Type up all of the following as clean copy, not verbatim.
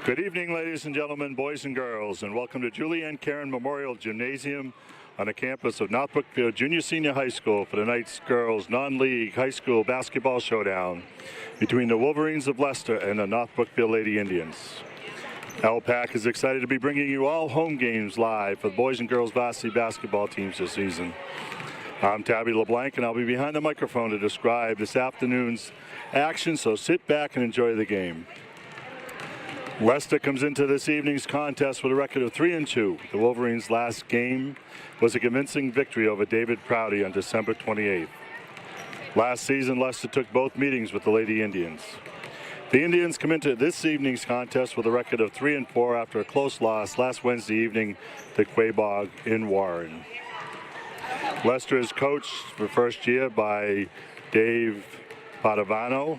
Good evening, ladies and gentlemen, boys and girls, and welcome to Julianne Caron Memorial Gymnasium on the campus of North Brookfield Junior Senior High School for tonight's girls non-league high school basketball showdown between the Wolverines of Leicester and the North Brookfield Lady Indians. NBLPAC is excited to be bringing you all home games live for the boys and girls varsity basketball teams this season. I'm Tabby LeBlanc, and I'll be behind the microphone to describe this afternoon's action, so sit back and enjoy the game. Leicester comes into this evening's contest with a record of 3-2. The Wolverines' last game was a convincing victory over David Prouty on December 28th. Last season, Leicester took both meetings with the Lady Indians. The Indians come into this evening's contest with a record of 3-4 after a close loss last Wednesday evening to Quabog in Warren. Leicester is coached for first year by Dave Padovano.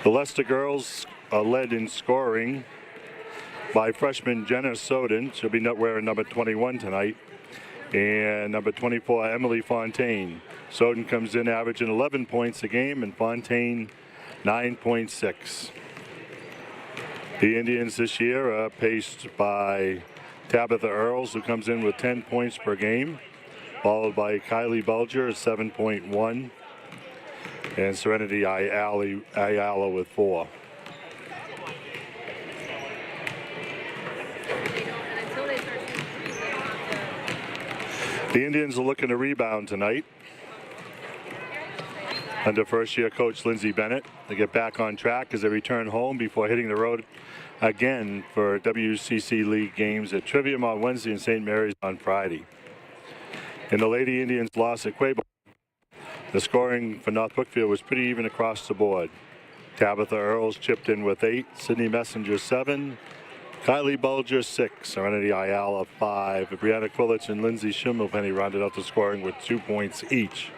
The Leicester girls are led in scoring by freshman Jenna Soden. She'll be wearing number 21 tonight. And number 24, Emily Fontaine. Soden comes in averaging 11 points a game, and Fontaine 9.6. The Indians this year are paced by Tabitha Earls, who comes in with 10 points per game, followed by Kylie Belger at 7.1. and Serenity Ayala with 4. The Indians are looking to rebound tonight under first-year coach Lindsay Bennett. They get back on track as they return home before hitting the road again for WCC League games at Trivium on Wednesday and St. Mary's on Friday. In the Lady Indians' loss at Quabog, the scoring for North Brookfield was pretty even across the board. Tabitha Earls chipped in with 8, Sydney Messenger 7, Kylie Bulger 6, Serenity Ayala 5, Brianna Quillich and Lindsay Schimmelpenny rounded out the scoring with 2 points each.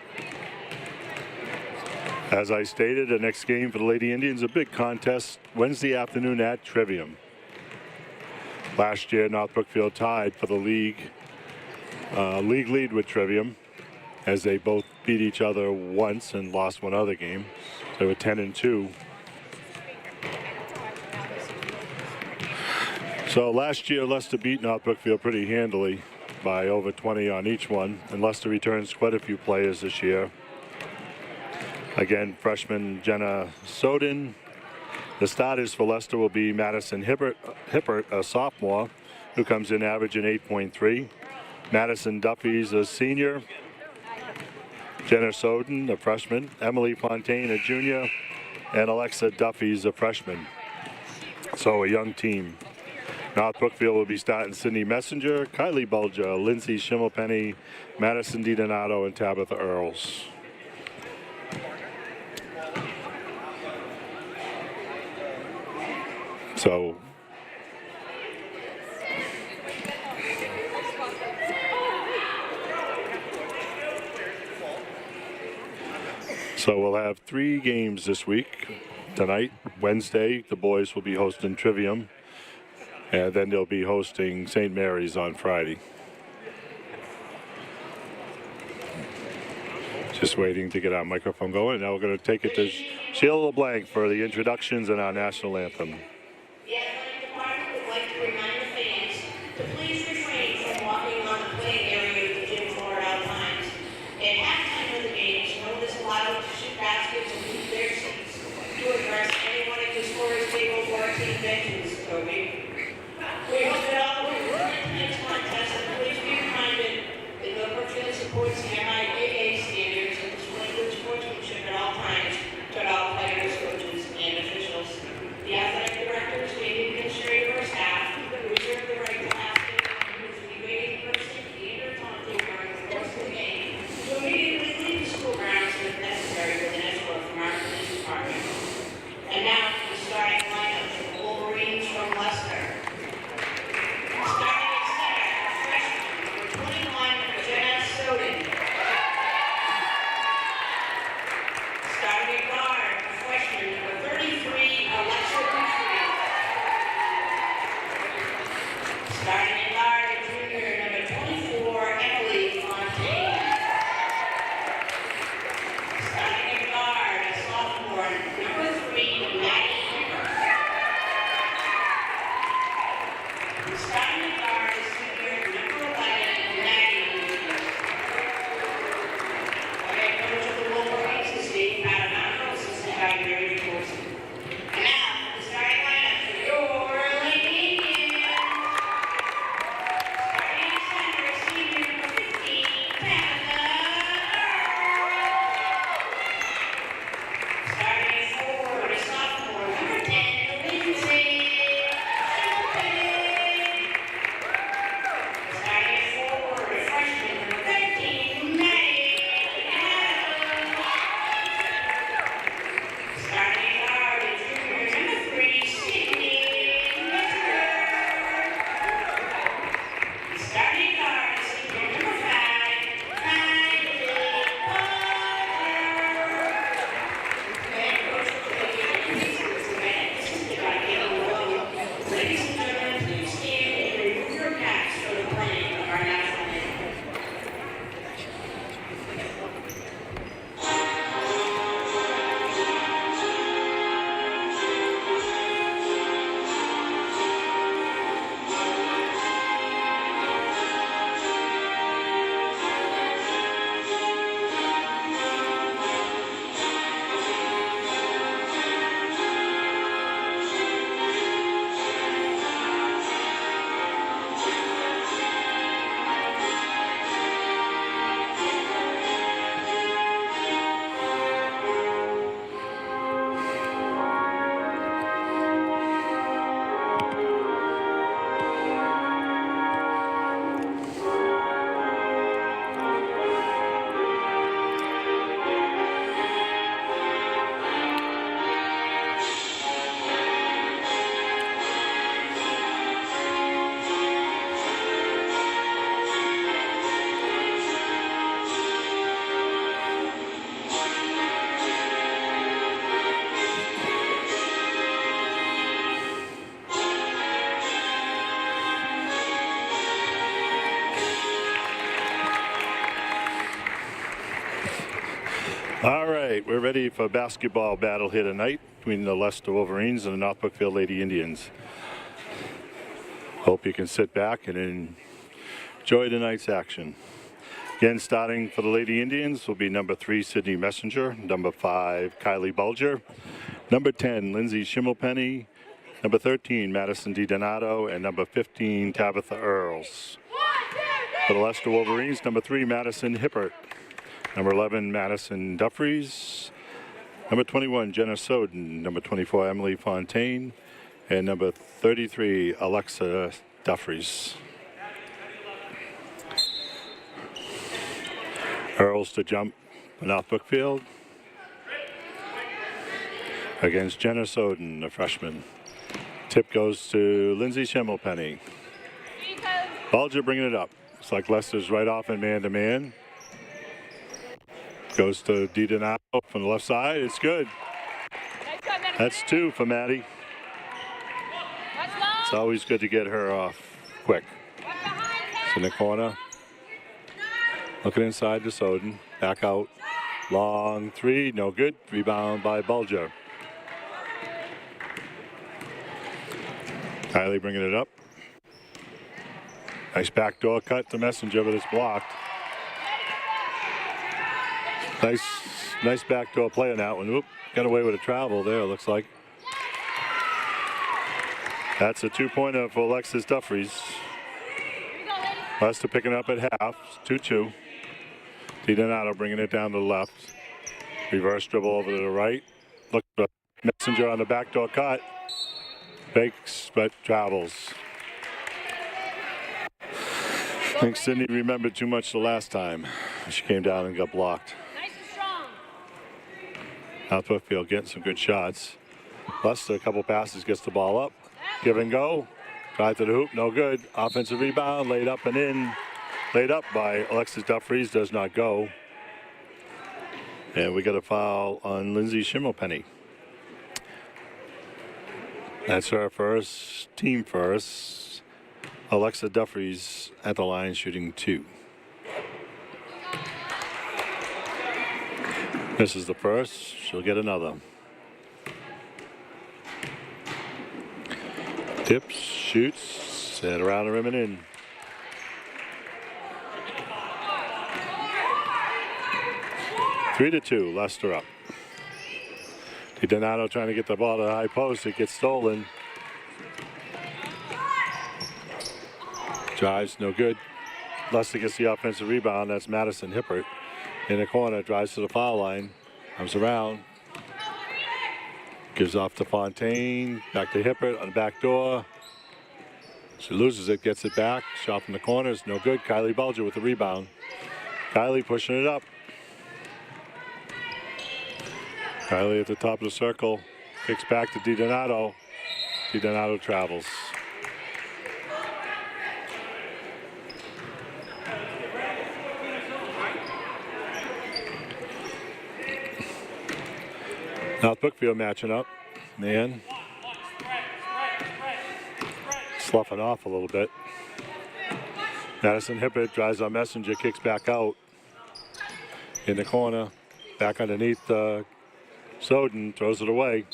As I stated, the next game for the Lady Indians, a big contest Wednesday afternoon at Trivium. Last year, North Brookfield tied for the league lead with Trivium, as they both beat each other once and lost one other game. They were 10-2. So last year, Leicester beat North Brookfield pretty handily by over 20 on each one, and Leicester returns quite a few players this year. Again, freshman Jenna Soden. The starters for Leicester will be Madison Hippert, a sophomore, who comes in averaging 8.3. Madison Duffy's a senior. Jenna Soden, a freshman, Emily Fontaine, a junior, and Alexa Duffy's a freshman. So a young team. North Brookfield will be starting Sydney Messenger, Kylie Bulger, Lindsay Schimmelpenny, Madison DiDonato, and Tabitha Earls. So we'll have 3 games this week. Tonight, Wednesday, the boys will be hosting Trivium, and then they'll be hosting St. Mary's on Friday. Just waiting to get our microphone going. Now we're going to take it to Sheila LeBlanc for the introductions and our national anthem. The athletic department would like to remind the fans to please refrain from walking on the playing area of the gym floor at all times. At halftime of the games, no one is allowed to shoot baskets and leave their seats to address anyone at the scorer's table or team benches, Toby. We hope that all who are in tonight's contest and please be reminded that North Brookfield supports the NBLPAC standards and displays good sportsmanship at all times to all players, coaches, and officials. The athletic director All right, we're ready for a basketball battle here tonight between the Leicester Wolverines and the North Brookfield Lady Indians. Hope you can sit back and enjoy tonight's action. Again, starting for the Lady Indians will be number 3, Sydney Messenger, number 5, Kylie Bulger, number 10, Lindsay Schimmelpenny, number 13, Madison DiDonato, and number 15, Tabitha Earls. For the Leicester Wolverines, number 3, Madison Hippert, number 11, Madison Duffries, number 21, Jenna Soden, number 24, Emily Fontaine, and number 33, Alexa Duffries. Earls to jump for North Brookfield against Jenna Soden, a freshman. Tip goes to Lindsay Schimmelpenny. Bulger bringing it up. Looks like Leicester's right off in man-to-man. Goes to DiDonato from the left side. It's good. That's 2 for Maddie. It's always good to get her off quick. It's in the corner. Looking inside to Soden. Back out. Long 3. No good. Rebound by Bulger. Kylie bringing it up. Nice backdoor cut to Messenger, but it's blocked. Nice backdoor play on that one. Oop, got away with a travel there, looks like. That's a 2-pointer for Alexis Duffries. Leicester picking up at half. 2-2. DiDonato bringing it down to the left. Reverse dribble over to the right. Look for Messenger on the backdoor cut. Fakes, but travels. I think Sydney remembered too much the last time. She came down and got blocked. Nice and strong. North Brookfield getting some good shots. Leicester, a couple passes, gets the ball up. Give and go. Drive to the hoop, no good. Offensive rebound, laid up and in. Laid up by Alexis Duffries, does not go. And we got a foul on Lindsay Schimmelpenny. That's her first, team first. Alexa Duffries at the line shooting 2. This is the first, she'll get another. Tips, shoots, and around the rim and in. Three to 2, Leicester up. DiDonato trying to get the ball to the high post. It gets stolen. Drives, no good. Leicester gets the offensive rebound. That's Madison Hippert in the corner. Drives to the foul line. Comes around. Gives off to Fontaine. Back to Hippert on the back door. She loses it, gets it back. Shot from the corners, no good. Kylie Bulger with the rebound. Kylie pushing it up. Kylie at the top of the circle. Kicks back to DiDonato. DiDonato travels. North Brookfield matching up. Man. Sloughing off a little bit. Madison Hippert drives on Messenger, kicks back out. In the corner. Back underneath Soden, throws it away.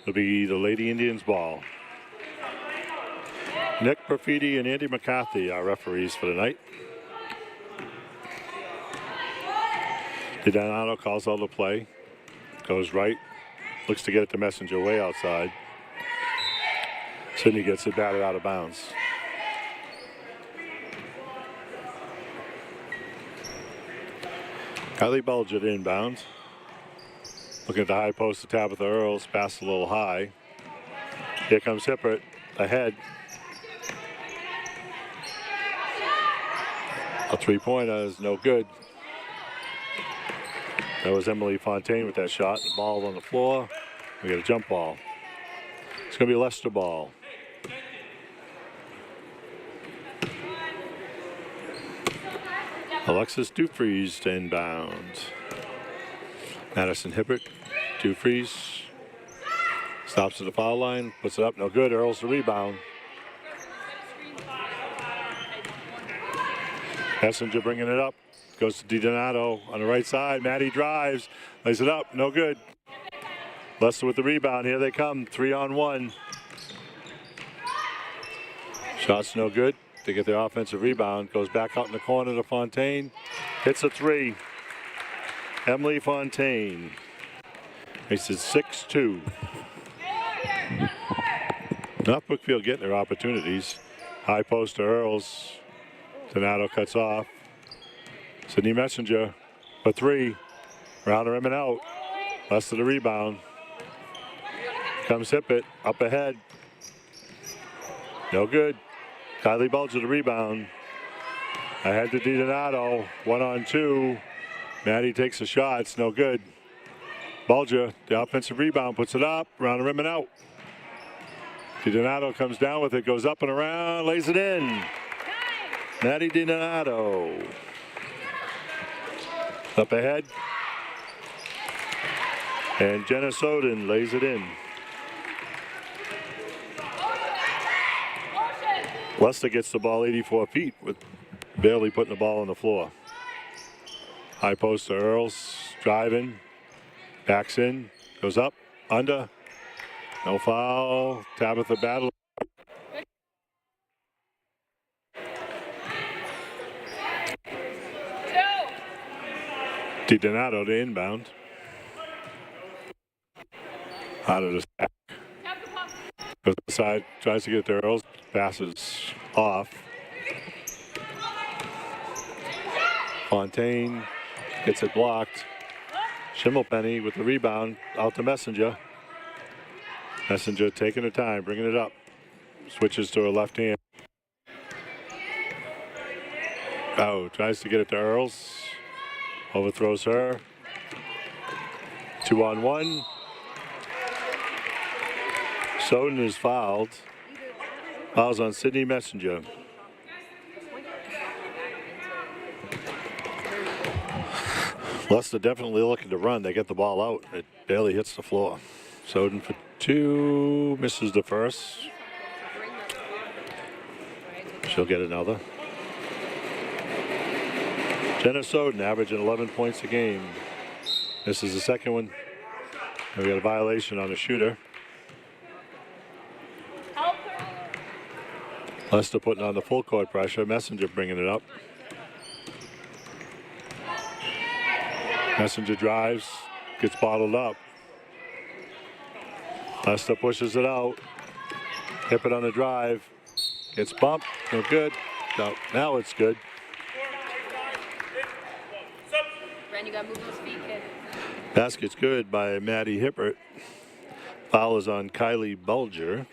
It'll be the Lady Indians ball. Nick Perfidi and Andy McCarthy are referees for the night. DiDonato calls out the play. Goes right. Looks to get it to Messenger way outside. Sydney gets it batted out of bounds. Kylie Bulger inbound. Looking at the high post of Tabitha Earls. Pass a little high. Here comes Hippert ahead. A 3-pointer is no good. That was Emily Fontaine with that shot. The ball on the floor. We got a jump ball. It's going to be a Leicester ball. Alexis Dufries to inbound. Madison Hippert, Dufries. Stops at the foul line, puts it up, no good. Earls the rebound. Messenger bringing it up. Goes to DiDonato on the right side. Maddie drives. Lays it up. No good. Leicester with the rebound. Here they come. 3-on-1. Shot's no good. They get their offensive rebound. Goes back out in the corner to Fontaine. Hits a three. Emily Fontaine. Makes it 6-2. North Brookfield getting their opportunities. High post to Earls. Donato cuts off. Sydney Messenger for three. Round the rim and out. Leicester the rebound. Comes Hippett. Up ahead. No good. Kylie Bulger the rebound. Ahead to DiDonato. 1-on-2. Maddie takes a shot. It's no good. Bulger, the offensive rebound, puts it up. Round the rim and out. DiDonato comes down with it. Goes up and around. Lays it in. Maddie DiDonato. Up ahead. And Jenna Soden lays it in. Leicester gets the ball 84 feet with barely putting the ball on the floor. High post to Earls. Driving. Backs in. Goes up. Under. No foul. Tabitha battle. DiDonato to inbound. Out of the stack. Goes inside, tries to get it to Earls. Passes off. Fontaine gets it blocked. Schimmelpenny with the rebound. Out to Messenger. Messenger taking her time, bringing it up. Switches to her left hand. Oh, tries to get it to Earls. Overthrows her. 2-on-1. Soden is fouled. Fouls on Sydney Messenger. Leicester definitely looking to run. They get the ball out. It barely hits the floor. Soden for two. Misses the first. She'll get another. Jenna Soden averaging 11 points a game. This is the second one. And we got a violation on the shooter. Leicester putting on the full court pressure. Messenger bringing it up. Messenger drives, gets bottled up. Leicester pushes it out. Hip it on the drive. Gets bumped. No good. No, now it's good. Ren, you gotta move those feet, kid. Basket's good by Maddie Hippert. Foul is on Kylie Bulger.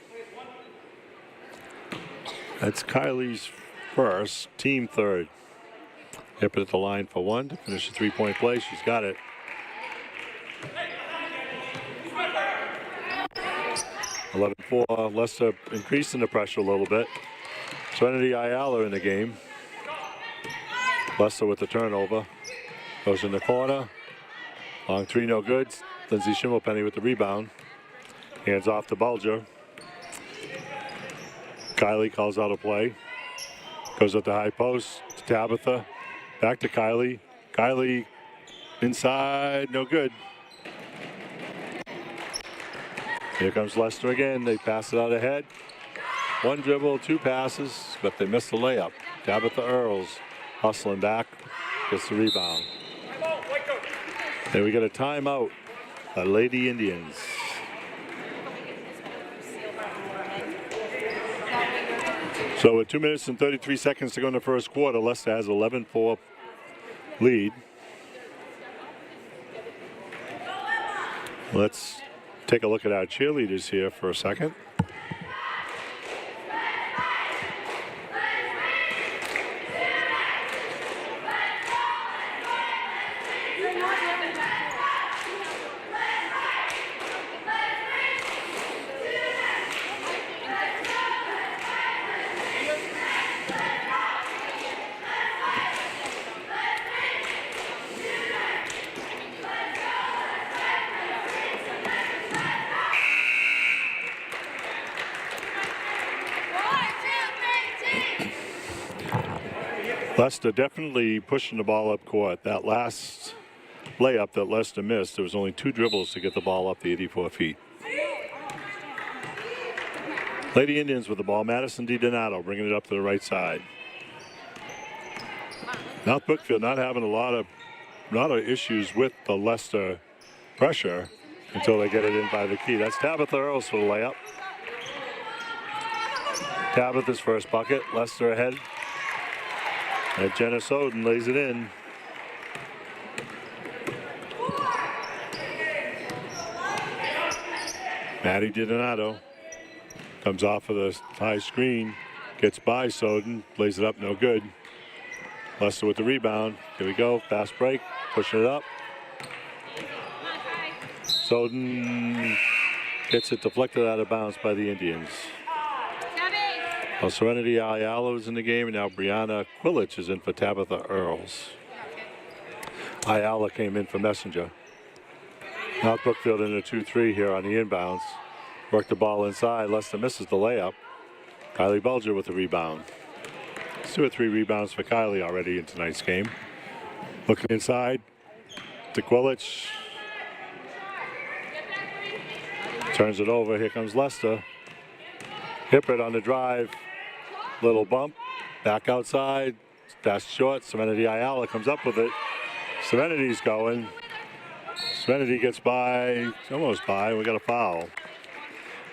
That's Kylie's first, team third. Hippert at the line for one to finish the three-point play. She's got it. (11-4). Leicester increasing the pressure a little bit. Serenity Ayala in the game. Leicester with the turnover. Goes in the corner. Long three, no good. Lindsay Schimmelpenny with the rebound. Hands off to Bulger. Kylie calls out a play. Goes up the high post to Tabitha. Back to Kylie. Kylie inside, no good. Here comes Leicester again. They pass it out ahead. One dribble, two passes, but they missed the layup. Tabitha Earls hustling back. Gets the rebound. Then we get a timeout. The Lady Indians. So with 2 minutes and 33 seconds to go in the first quarter, Leicester has 11-4 lead. Let's take a look at our cheerleaders here for a second. Leicester definitely pushing the ball up court. That last layup that Leicester missed, there was only 2 dribbles to get the ball up the 84 feet. Lady Indians with the ball. Madison DiDonato bringing it up to the right side. North Brookfield not having a lot of issues with the Leicester pressure until they get it in by the key. That's Tabitha Earls for the layup. Tabitha's first bucket. Leicester ahead. And Jenna Soden lays it in. Maddie DiDonato comes off of the high screen, gets by Soden, lays it up, no good. Leicester with the rebound. Here we go, fast break, pushing it up. Soden gets it deflected out of bounds by the Indians. Well, Serenity Ayala is in the game, and now Brianna Quilich is in for Tabitha Earls. Ayala came in for Messenger. North Brookfield in a 2-3 here on the inbounds. Work the ball inside. Leicester misses the layup. Kylie Bulger with the rebound. 2 or 3 rebounds for Kylie already in tonight's game. Looking inside to Quilich. Turns it over. Here comes Leicester. Hippert on the drive. Little bump. Back outside. That's short. Serenity Ayala comes up with it. Serenity's going. Serenity gets by. Almost by. We got a foul.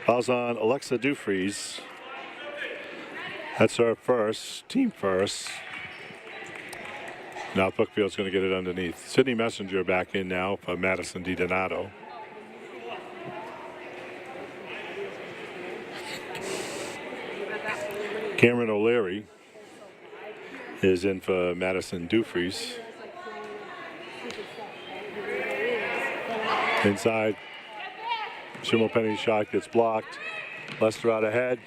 Foul's on Alexa Dufries. That's her first. Team first. Now Brookfield's going to get it underneath. Sydney Messenger back in now for Madison DiDonato. Cameron O'Leary is in for Madison Dufries. Inside, Schimmelpenny's shot gets blocked. Leicester out ahead.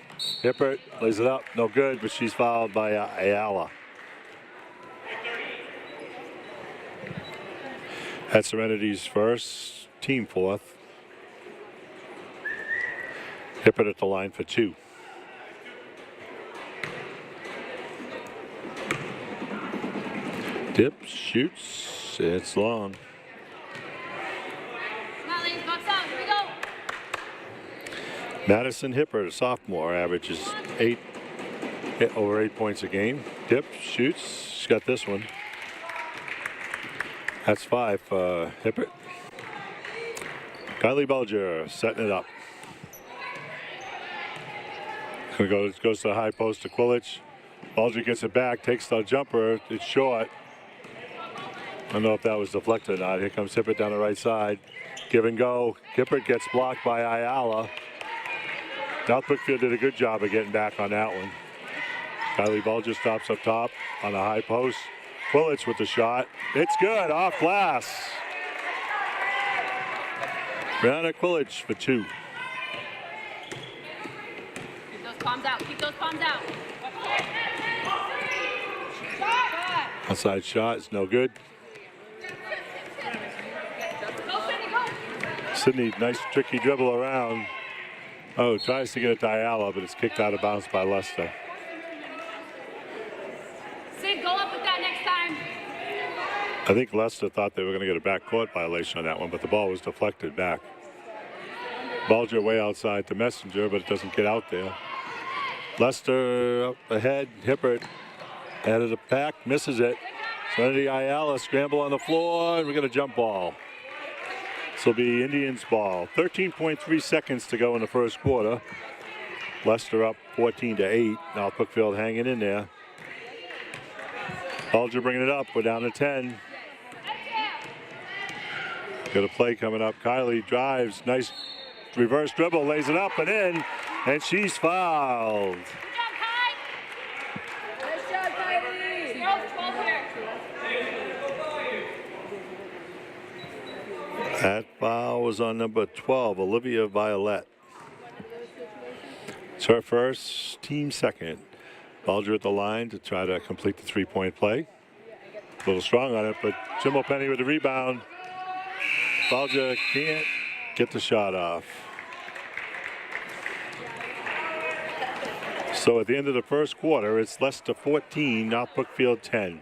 Hippert lays it up, no good, but she's fouled by Ayala. That's Serenity's first, team fourth. Hippert at the line for 2. Dip, shoots, it's long. Madison Hippert, a sophomore, averages over 8 points a game. Dip, shoots, she's got this one. That's 5 for Hippert. Kylie Bulger setting it up. Goes to the high post to Quilich. Bulger gets it back, takes the jumper, it's short. I don't know if that was deflected or not. Here comes Hippert down the right side. Give and go. Hippert gets blocked by Ayala. North Brookfield did a good job of getting back on that one. Kylie Bulger stops up top on the high post. Quilich with the shot. It's good, off glass. Brianna Quilich for 2. Keep those palms out. Keep those palms out. Outside shot is no good. Sydney, nice tricky dribble around. Oh, tries to get it to Ayala, but it's kicked out of bounds by Leicester. Sid, go up with that next time. I think Leicester thought they were going to get a backcourt violation on that one, but the ball was deflected back. Bulger way outside to Messenger, but it doesn't get out there. Leicester up ahead. Hippert ahead of the pack, misses it. Serenity Ayala scramble on the floor, and we got a jump ball. This will be Indians ball. 13.3 seconds to go in the first quarter. Leicester up 14-8. Now Brookfield hanging in there. Bulger bringing it up. We're down to 10. Got a play coming up. Kylie drives. Nice reverse dribble. Lays it up and in. And she's fouled. That foul was on number 12, Olivia Violette. It's her first, team second. Bulger at the line to try to complete the 3-point play. A little strong on it, but Schimmelpenny with the rebound. Bulger can't get the shot off. So at the end of the first quarter, it's Leicester 14, North Brookfield 10.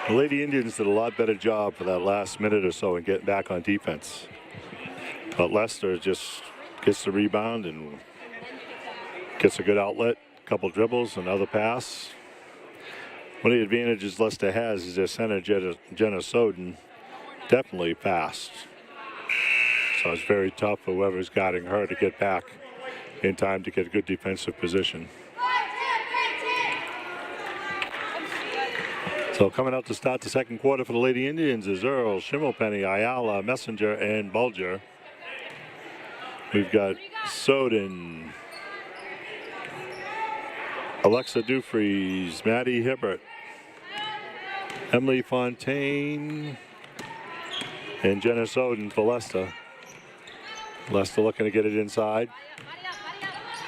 The Lady Indians did a lot better job for that last minute or so in getting back on defense. But Leicester just gets the rebound and gets a good outlet, a couple dribbles, another pass. One of the advantages Leicester has is their center, Jenna Soden, definitely fast. So it's very tough for whoever's guarding her to get back in time to get a good defensive position. So coming out to start the second quarter for the Lady Indians is Earl, Schimmelpenny, Ayala, Messenger, and Bulger. We've got Soden, Alexa Dufries, Maddie Hibbert, Emily Fontaine, and Jenna Soden for Leicester. Leicester looking to get it inside.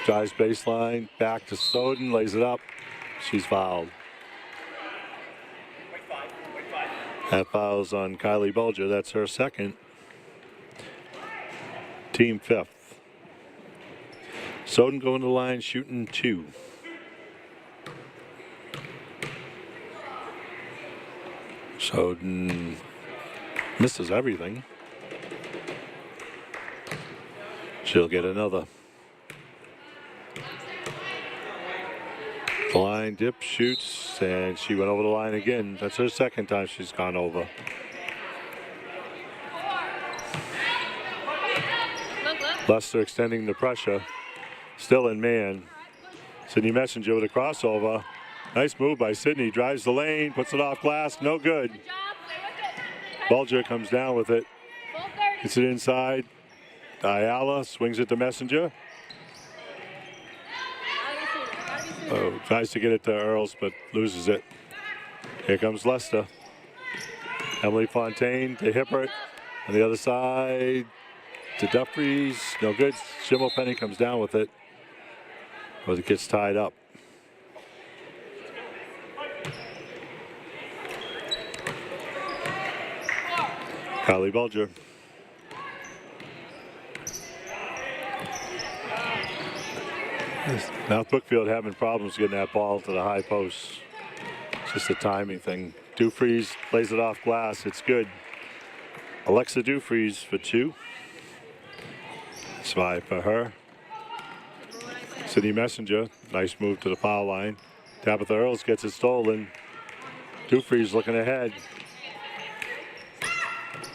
Drives baseline, back to Soden, lays it up. She's fouled. That foul's on Kylie Bulger. That's her second. Team fifth. Soden going to the line, shooting 2. Soden misses everything. She'll get another. Line dip, shoots, and she went over the line again. That's her second time she's gone over. Leicester extending the pressure. Still in man. Sydney Messenger with a crossover. Nice move by Sydney. Drives the lane, puts it off glass. No good. Bulger comes down with it. Gets it inside. Ayala swings it to Messenger. Oh, tries to get it to Earls, but loses it. Here comes Leicester. Emily Fontaine to Hibbert. On the other side to Duffries. No good. Schimmelpenny comes down with it. But it gets tied up. Kylie Bulger. North Brookfield having problems getting that ball to the high post. It's just a timing thing. Dufries plays it off glass. It's good. Alexa Dufries for 2. It's 5 for her. Sydney Messenger. Nice move to the foul line. Tabitha Earls gets it stolen. Dufries looking ahead.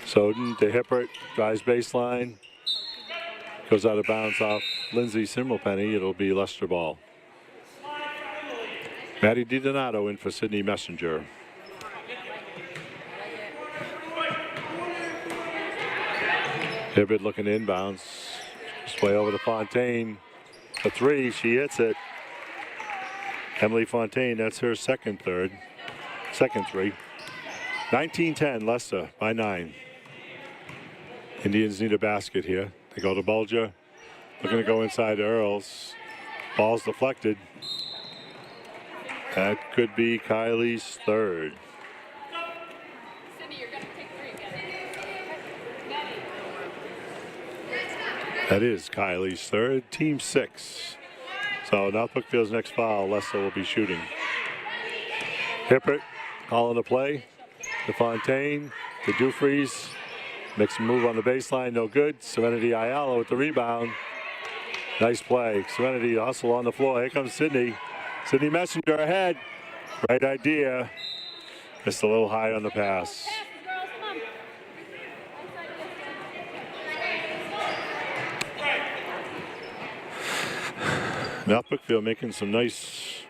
Soden to Hibbert. Drives baseline. Goes out of bounds off Lindsay Schimmelpenny. It'll be Leicester ball. Maddie DiDonato in for Sydney Messenger. Hibbert looking inbounds. Just play over to Fontaine. A 3, she hits it. Emily Fontaine, that's her second 3. 19-10, Leicester by 9. Indians need a basket here. They go to Bulger. Looking to go inside to Earls. Ball's deflected. That could be Kylie's 3rd. That is Kylie's 3rd. Team 6. So North Brookfield's next foul, Leicester will be shooting. Hibbert calling the play. To Fontaine. To Dufries. Makes a move on the baseline, no good. Serenity Ayala with the rebound. Nice play. Serenity hustle on the floor. Here comes Sydney. Sydney Messenger ahead. Right idea. Just a little high on the pass. North Brookfield making some nice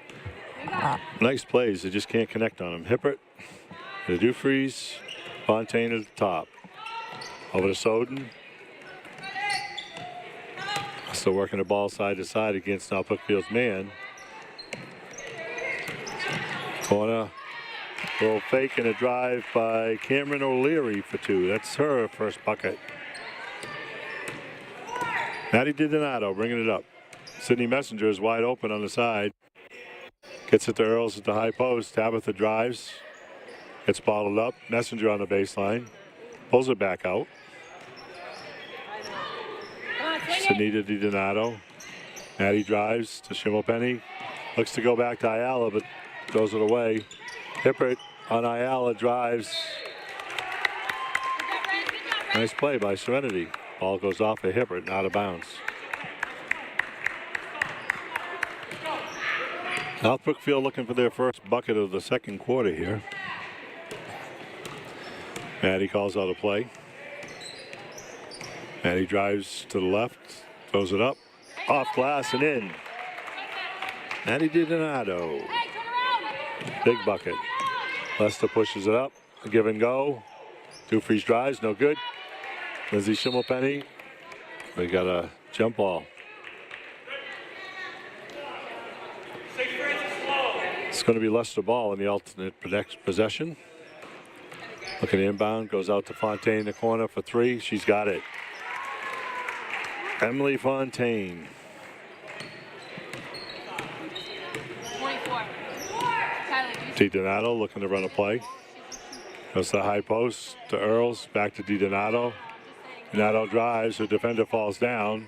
plays. They just can't connect on them. Hibbert to Dufries. Fontaine at the top. Over to Soden. Still working the ball side to side against North Brookfield's man. Corner. Little fake and a drive by Cameron O'Leary for 2. That's her first bucket. Maddie DiDonato bringing it up. Sydney Messenger is wide open on the side. Gets it to Earls at the high post. Tabitha drives. Gets bottled up. Messenger on the baseline. Pulls it back out. Sydney to DiDonato. Maddie drives to Schimmelpenny. Looks to go back to Ayala, but throws it away. Hippert on Ayala drives. Nice play by Serenity. Ball goes off of Hippert and out of bounds. North Brookfield looking for their first bucket of the second quarter here. Maddie calls out a play. Maddie drives to the left, throws it up, off glass and in. Maddie DiDonato. Big bucket. Leicester pushes it up, a give and go. Dufries drives, no good. Lindsay Schimmelpenny. We got a jump ball. It's going to be Leicester ball in the alternate possession. Looking inbound, goes out to Fontaine in the corner for 3. She's got it. Emily Fontaine. 24. DiDonato looking to run a play. Goes to the high post to Earls, back to DiDonato. DiDonato drives, her defender falls down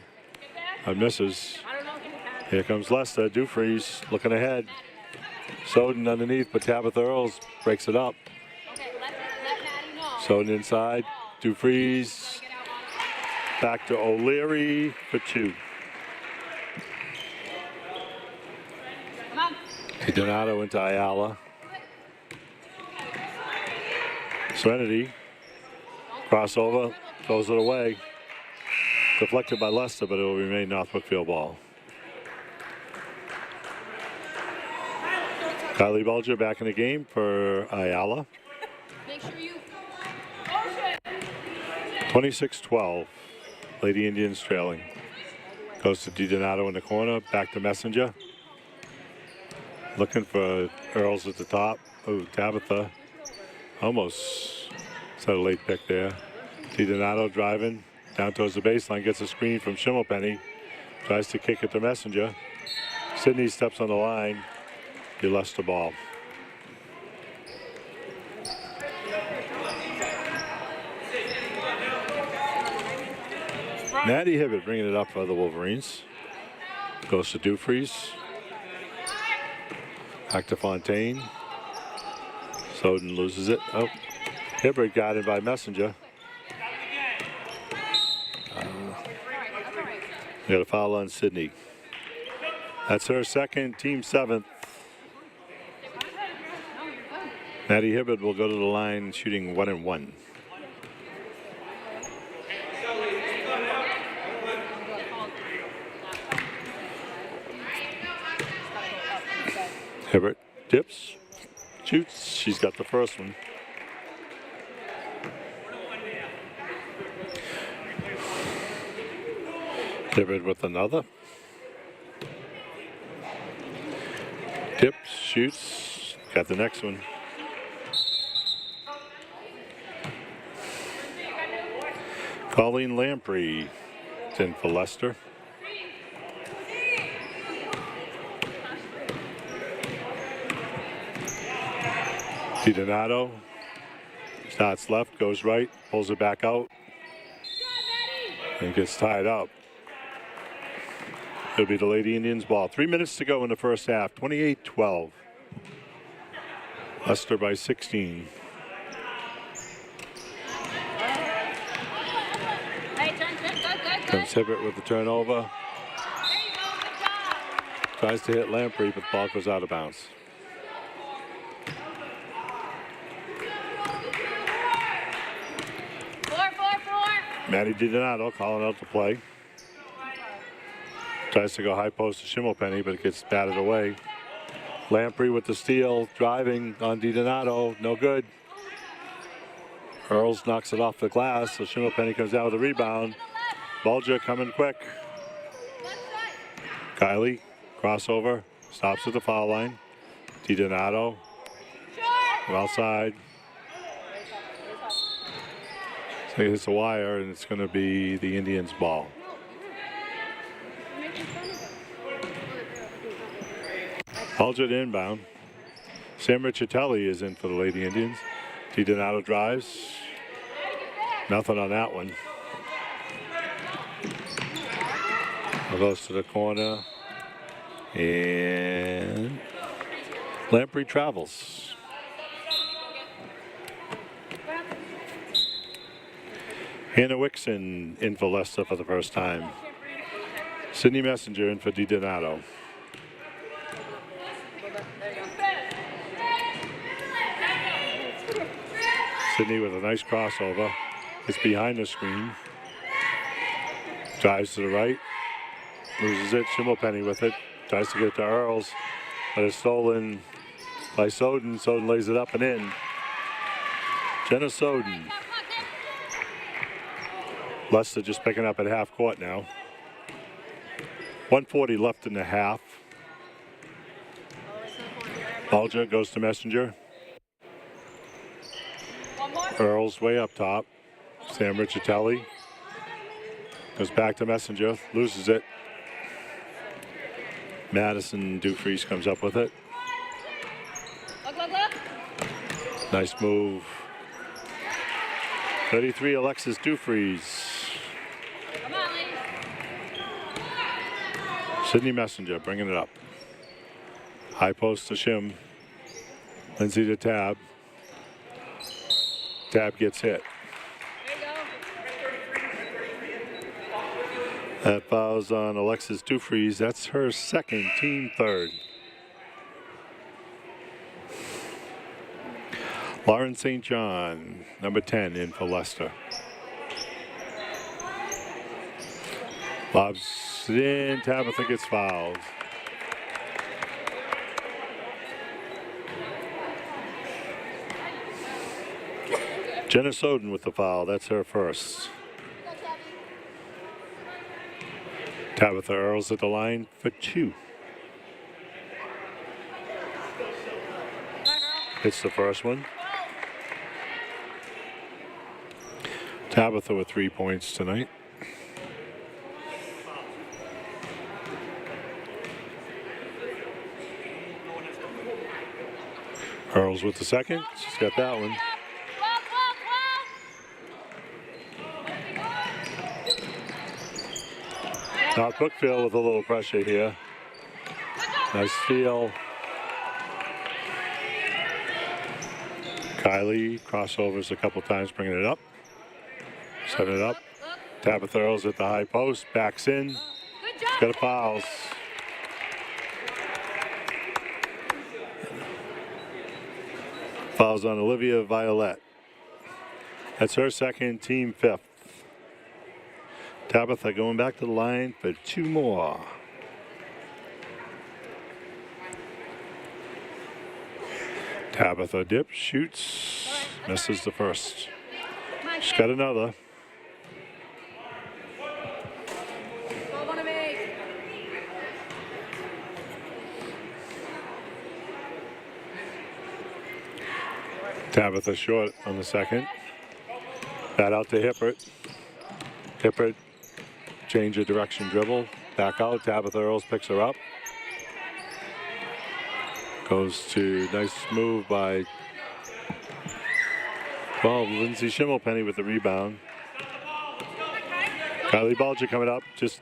and misses. Here comes Leicester. Dufries looking ahead. Soden underneath, but Tabitha Earls breaks it up. Soden inside. Dufries back to O'Leary for 2. DiDonato into Ayala. Serenity. Crossover. Throws it away. Deflected by Leicester, but it will remain North Brookfield ball. Kylie Bulger back in the game for Ayala. Make sure you. 26-12. Lady Indians trailing. Goes to DiDonato in the corner. Back to Messenger. Looking for Earls at the top. Oh, Tabitha. Almost set a late pick there. DiDonato driving down towards the baseline. Gets a screen from Schimmelpenny. Tries to kick it to Messenger. Sydney steps on the line. He lost the ball. Maddie Hibbert bringing it up for the Wolverines. Goes to Dufries. Back to Fontaine. Soden loses it. Oh, Hibbert got it by Messenger. Got a foul on Sydney. That's her second, team 7th. Maddie Hibbert will go to the line shooting 1 and 1. Hibbert dips, shoots. She's got the first one. Hibbert with another. Dips, shoots. Got the next one. Colleen Lamprey is in for Leicester. DiDonato starts left, goes right, pulls it back out, and gets tied up. It'll be the Lady Indians ball. 3 minutes to go in the first half. 28-12. Leicester by 16. Comes Hibbert with the turnover. Tries to hit Lamprey, but the ball goes out of bounds. Maddie DiDonato calling out the play. Tries to go high post to Schimmelpenny, but it gets batted away. Lamprey with the steal, driving on DiDonato, no good. Earls knocks it off the glass, so Schimmelpenny comes down with a rebound. Bulger coming quick. Kylie, crossover, stops at the foul line. DiDonato from outside. So it hits the wire, and it's going to be the Indians' ball. Aldred inbound. Sam Riccitelli is in for the Lady Indians. DiDonato drives. Nothing on that one. Goes to the corner. And Lamprey travels. Hannah Wixon in for Leicester for the first time. Sydney Messenger in for DiDonato. Sydney with a nice crossover. It's behind the screen. Drives to the right. Loses it. Schimmelpenny with it. Tries to get it to Earls. But it's stolen by Soden. Soden lays it up and in. Jenna Soden. Leicester just picking up at half court now. 1:40 left in the half. Alger goes to Messenger. Earls way up top. Sam Riccitelli goes back to Messenger. Loses it. Madison Dufries comes up with it. Nice move. 33 Alexis Dufries. Sydney Messenger bringing it up. High post to Shim. Lindsay to Tab. Tab gets hit. That fouls on Alexis Dufries. That's her second, team third. Lauren St. John, number 10, in for Leicester. Lobs it in. Tabitha gets fouled. Jenna Soden with the foul. That's her first. Tabitha Earls at the line for 2. Hits the first one. Tabitha with 3 points tonight. Earls with the second. She's got that one. North Brookfield with a little pressure here. Nice steal. Kylie crossovers a couple times, bringing it up. Set it up. Tabitha Earls at the high post. Backs in. She's got a foul. Fouls on Olivia Violette. That's her second, team 5th. Tabitha going back to the line for 2 more. Tabitha dips, shoots, misses the first. She's got another. Tabitha short on the second. That out to Hippert. Hippert, change of direction dribble. Back out. Tabitha Earls picks her up. Goes to nice move by Lindsay Schimmelpenny with the rebound. Kylie Bulger coming up just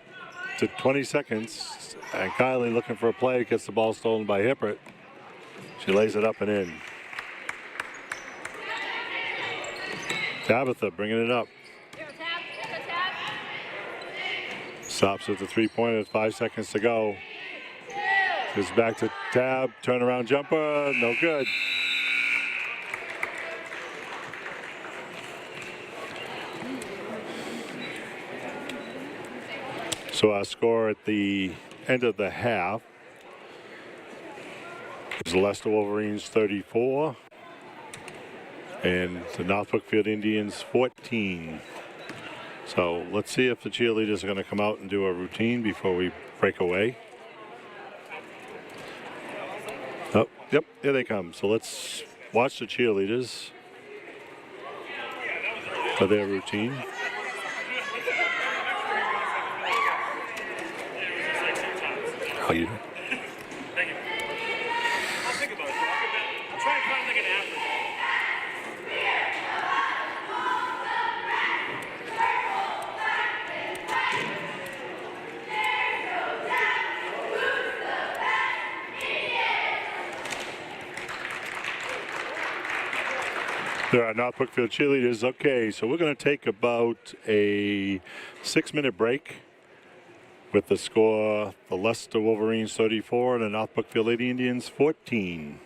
to 20 seconds. And Kylie looking for a play, gets the ball stolen by Hippert. She lays it up and in. Tabitha bringing it up. Stops at the 3-pointer, 5 seconds to go. Goes back to Tab, turnaround jumper, no good. So our score at the end of the half is Leicester Wolverines 34 and the North Brookfield Indians 14. So let's see if the cheerleaders are going to come out and do a routine before we break away. Oh, yep, here they come. So let's watch the cheerleaders for their routine. How you doing? Thank you. I'll think about it. I'll try and find like an average. There are North Brookfield cheerleaders. Okay, so we're going to take about a 6-minute break with the score: the Leicester Wolverines 34 and the North Brookfield Lady Indians 14.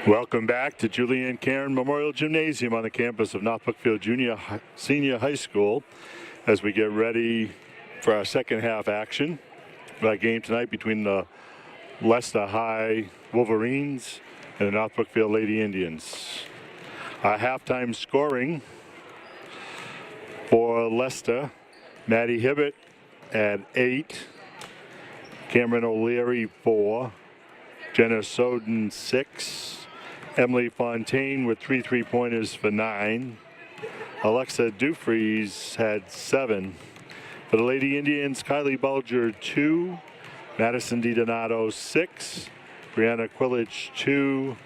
Welcome back to Julian Cairn Memorial Gymnasium on the campus of North Brookfield Senior High School as we get ready for our second half action. That game tonight between the Leicester High Wolverines and the North Brookfield Lady Indians. Our halftime scoring for Leicester: Maddie Hibbert at 8, Cameron O'Leary 4, Jenna Soden 6, Emily Fontaine with 3 3-pointers for 9. Alexa Dufries had 7. For the Lady Indians, Kylie Bulger 2, Madison DiDonato 6, Brianna Quillich 2,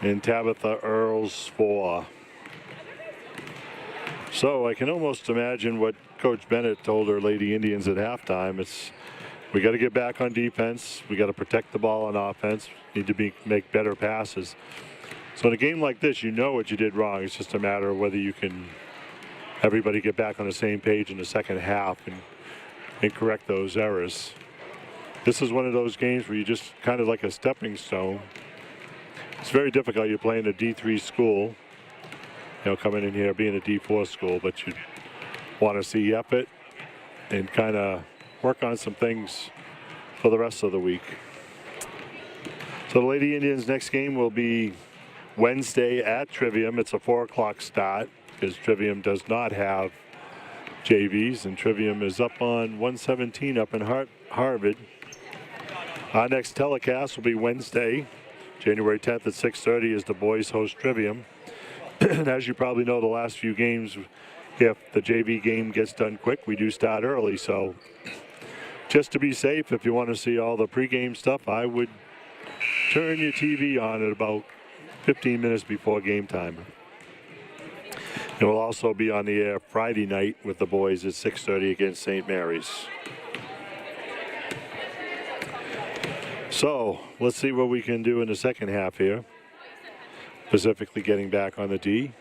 and Tabitha Earls 4. So I can almost imagine what Coach Bennett told her Lady Indians at halftime. It's, we got to get back on defense. We got to protect the ball on offense. Need to make better passes. So in a game like this, you know what you did wrong. It's just a matter of whether you can everybody get back on the same page in the second half and correct those errors. This is one of those games where you just kind of like a stepping stone. It's very difficult. You're playing a D3 school, you know, coming in here being a D4 school, but you want to see effort and kind of work on some things for the rest of the week. So the Lady Indians' next game will be Wednesday at Trivium. It's a 4 o'clock start because Trivium does not have JVs, and Trivium is up on 117 up in Harvard. Our next telecast will be Wednesday, January 10th at 6:30 as the boys host Trivium. And as you probably know, the last few games, if the JV game gets done quick, we do start early. So just to be safe, if you want to see all the pregame stuff, I would turn your TV on at about 15 minutes before game time. It will also be on the air Friday night with the boys at 6:30 against St. Mary's. So let's see what we can do in the second half here. Specifically getting back on the D,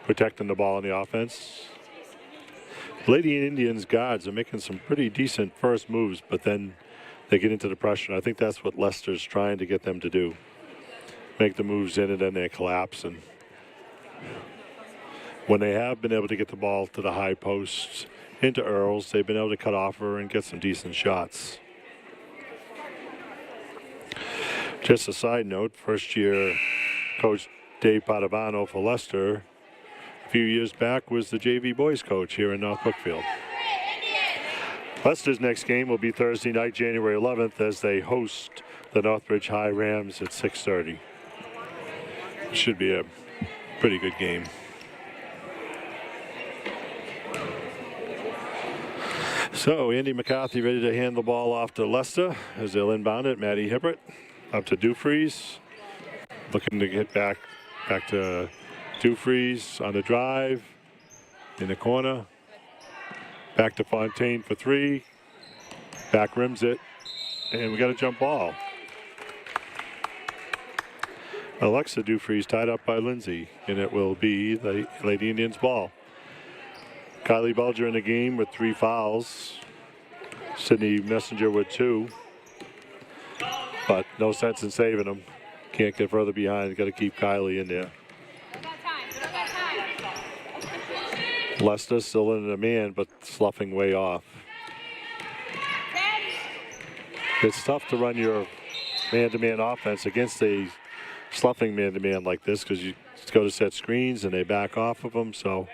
protecting the ball on the offense. Lady Indians guards are making some pretty decent first moves, but then they get into the pressure. I think that's what Leicester's trying to get them to do. Make the moves in and then they collapse. And when they have been able to get the ball to the high posts into Earls, they've been able to cut off her and get some decent shots. Just a side note, first year coach Dave Padovano for Leicester a few years back was the JV boys coach here in North Brookfield. Leicester's next game will be Thursday night, January 11th, as they host the Northbridge High Rams at 6:30. Should be a pretty good game. So Andy McCarthy ready to hand the ball off to Leicester as they'll inbound it. Maddie Hibbert up to Dufries. Looking to get back to Dufries on the drive in the corner. Back to Fontaine for 3. Back rims it. And we got a jump ball. Alexa Dufries tied up by Lindsay, and it will be the Lady Indians ball. Kylie Bulger in the game with 3 fouls. Sydney Messenger with 2. But no sense in saving them. Can't get further behind. Got to keep Kylie in there. Leicester still in a man, but sloughing way off. It's tough to run your man-to-man offense against a sloughing man-to-man like this because you go to set screens and they back off of them. So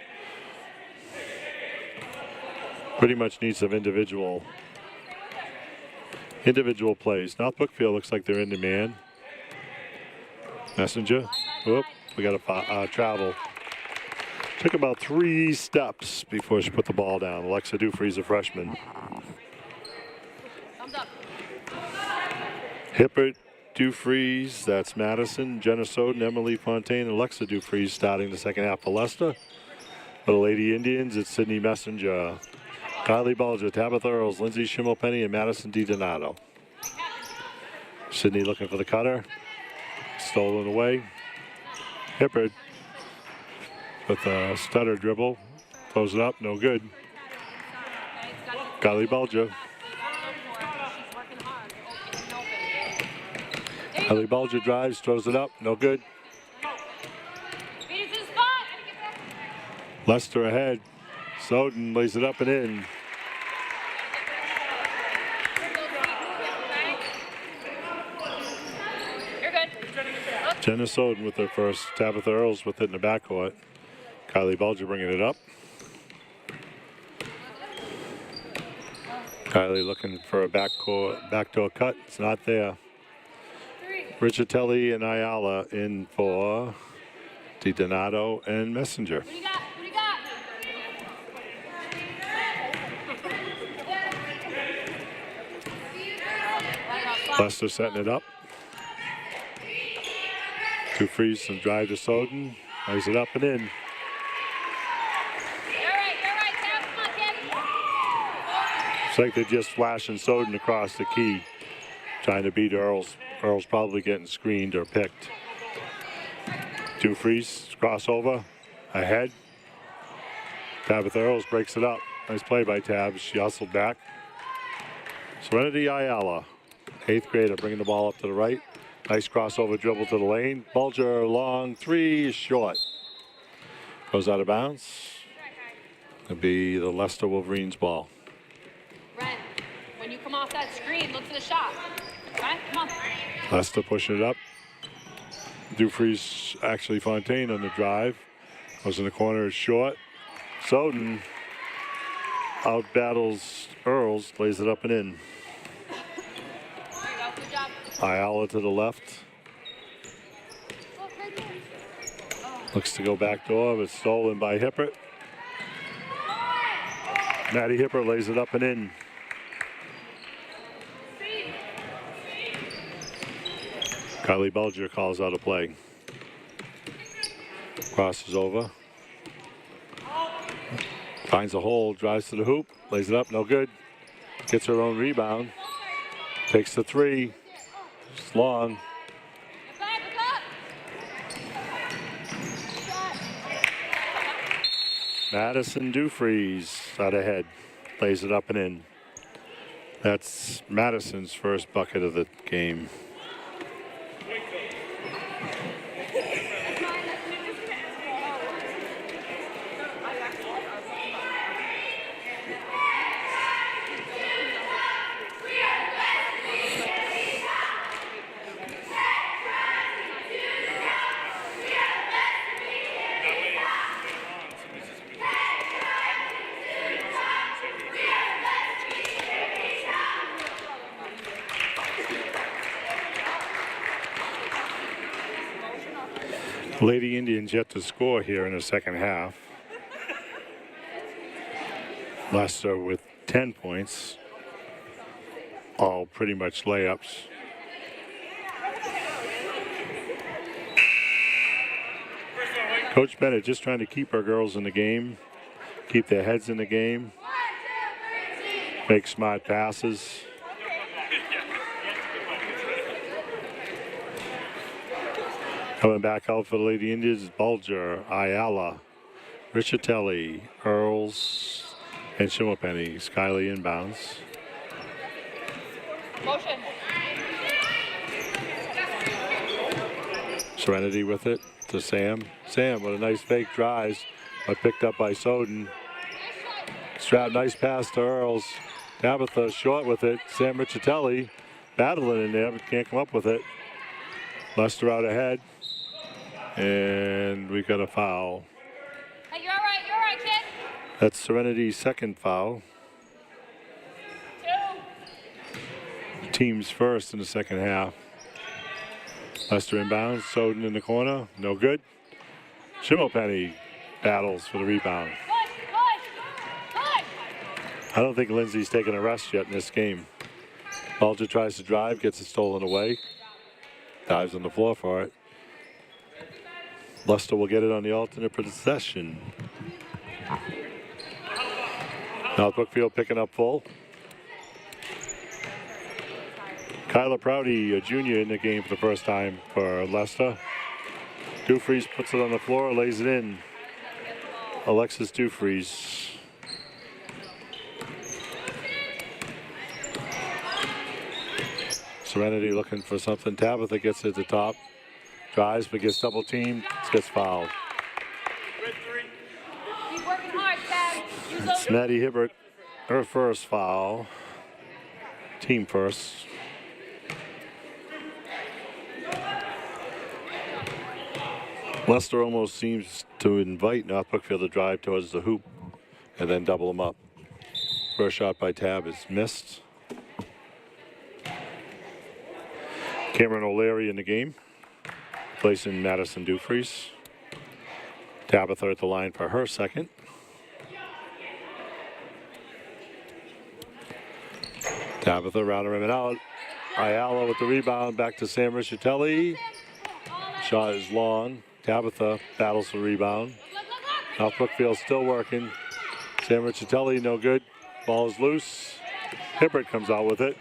pretty much need some individual plays. North Brookfield looks like they're in the man. Messenger. Whoop, we got a travel. Took about 3 steps before she put the ball down. Alexa Dufries, a freshman. Thumbs up. Hippert, Dufries, that's Madison, Jenna Soden, Emily Fontaine, and Alexa Dufries starting the second half for Leicester. For the Lady Indians, it's Sydney Messenger, Kylie Bulger, Tabitha Earls, Lindsay Schimmelpenny, and Madison DiDonato. Sydney looking for the cutter. Stolen away. Hippert with a stutter dribble. Throws it up, no good. Kylie Bulger. Kylie Bulger drives, throws it up, no good. Leicester ahead. Soden lays it up and in. You're good. Jenna Soden with her first. Tabitha Earls with it in the backcourt. Kylie Bulger bringing it up. Kylie looking for a backdoor cut. It's not there. Richatelli and Ayala in for DiDonato and Messenger. What do you got? What do you got? Leicester setting it up. Two frees, some drive to Soden. Lays it up and in. You're right, Sam. Come on, kid. It's like they're just flashing Soden across the key, trying to beat Earls. Earls probably getting screened or picked. Two frees, crossover, ahead. Tabitha Earls breaks it up. Nice play by Tab. She hustled back. Serenity Ayala, 8th grader, bringing the ball up to the right. Nice crossover dribble to the lane. Bulger long three is short. Goes out of bounds. It'll be the Leicester Wolverines ball. Ren, when you come off that screen, look for the shot. Right? Come on. Leicester pushing it up. Dufries, actually Fontaine on the drive. Goes in the corner, is short. Soden out battles Earls, lays it up and in. There you go. Good job. Ayala to the left. Look right there. Looks to go back door, but stolen by Hippert. Maddie Hippert lays it up and in. Kylie Bulger calls out a play. Crosses over. Finds a hole, drives to the hoop, lays it up, no good. Gets her own rebound. Takes the three. It's long. Get back, look up. Madison Dufries out ahead. Lays it up and in. That's Madison's first bucket of the game. Lady Indians yet to score here in the second half. Leicester with 10 points, all pretty much layups. Coach Bennett just trying to keep our girls in the game, keep their heads in the game, make smart passes. Coming back out for the Lady Indians, Bulger, Ayala, Richatelli, Earls, and Schimmelpenny. Skyly inbounds. Motion. Serenity with it to Sam. Sam with a nice fake drives, but picked up by Soden. Strap, nice pass to Earls. Tabitha short with it. Sam Richatelli battling in there, but can't come up with it. Leicester out ahead. And we've got a foul. Hey, you're all right, kid. That's Serenity's second foul. 2. Team's first in the second half. Leicester inbounds. Soden in the corner. No good. Schimmelpenny battles for the rebound. Push. I don't think Lindsay's taken a rest yet in this game. Bulger tries to drive, gets it stolen away. Dives on the floor for it. Leicester will get it on the alternate possession. North Brookfield picking up full. Kyla Prouty, a junior, in the game for the first time for Leicester. Dufries puts it on the floor, lays it in. Alexis Dufries. Serenity looking for something. Tabitha gets it at the top. Drives, but gets double teamed. Gets fouled. It's Maddie Hibbert, her first foul. Team first. Leicester almost seems to invite North Brookfield to drive towards the hoop and then double them up. First shot by Tab is missed. Cameron O'Leary in the game, placing Madison Dufries. Tabitha at the line for her second. Tabitha around the rim and out. Ayala with the rebound, back to Sam Riccitelli. Shot is long. Tabitha battles the rebound. North Brookfield still working. Sam Riccitelli no good. Ball is loose. Hibbert comes out with it.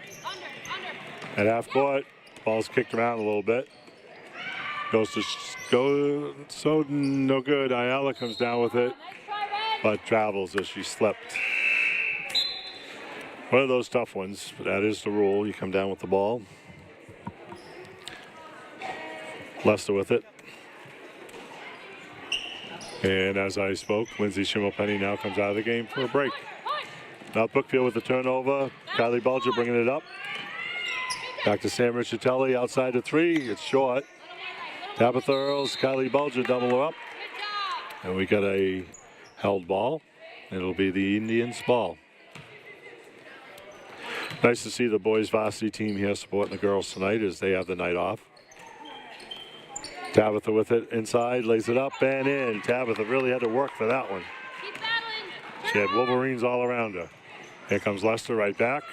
At half court, ball's kicked around a little bit. Goes to Soden, no good. Ayala comes down with it, but travels as she slipped. One of those tough ones, but that is the rule. You come down with the ball. Leicester with it. And as I spoke, Lindsay Schimmelpenny now comes out of the game for a break. North Brookfield with the turnover. Kylie Bulger bringing it up. Back to Sam Riccitelli outside the three. It's short. Tabitha Earls, Kylie Bulger double her up. And we got a held ball. It'll be the Indians' ball. Nice to see the boys varsity team here supporting the girls tonight as they have the night off. Tabitha with it inside, lays it up and in. Tabitha really had to work for that one. She had Wolverines all around her. Here comes Leicester right back.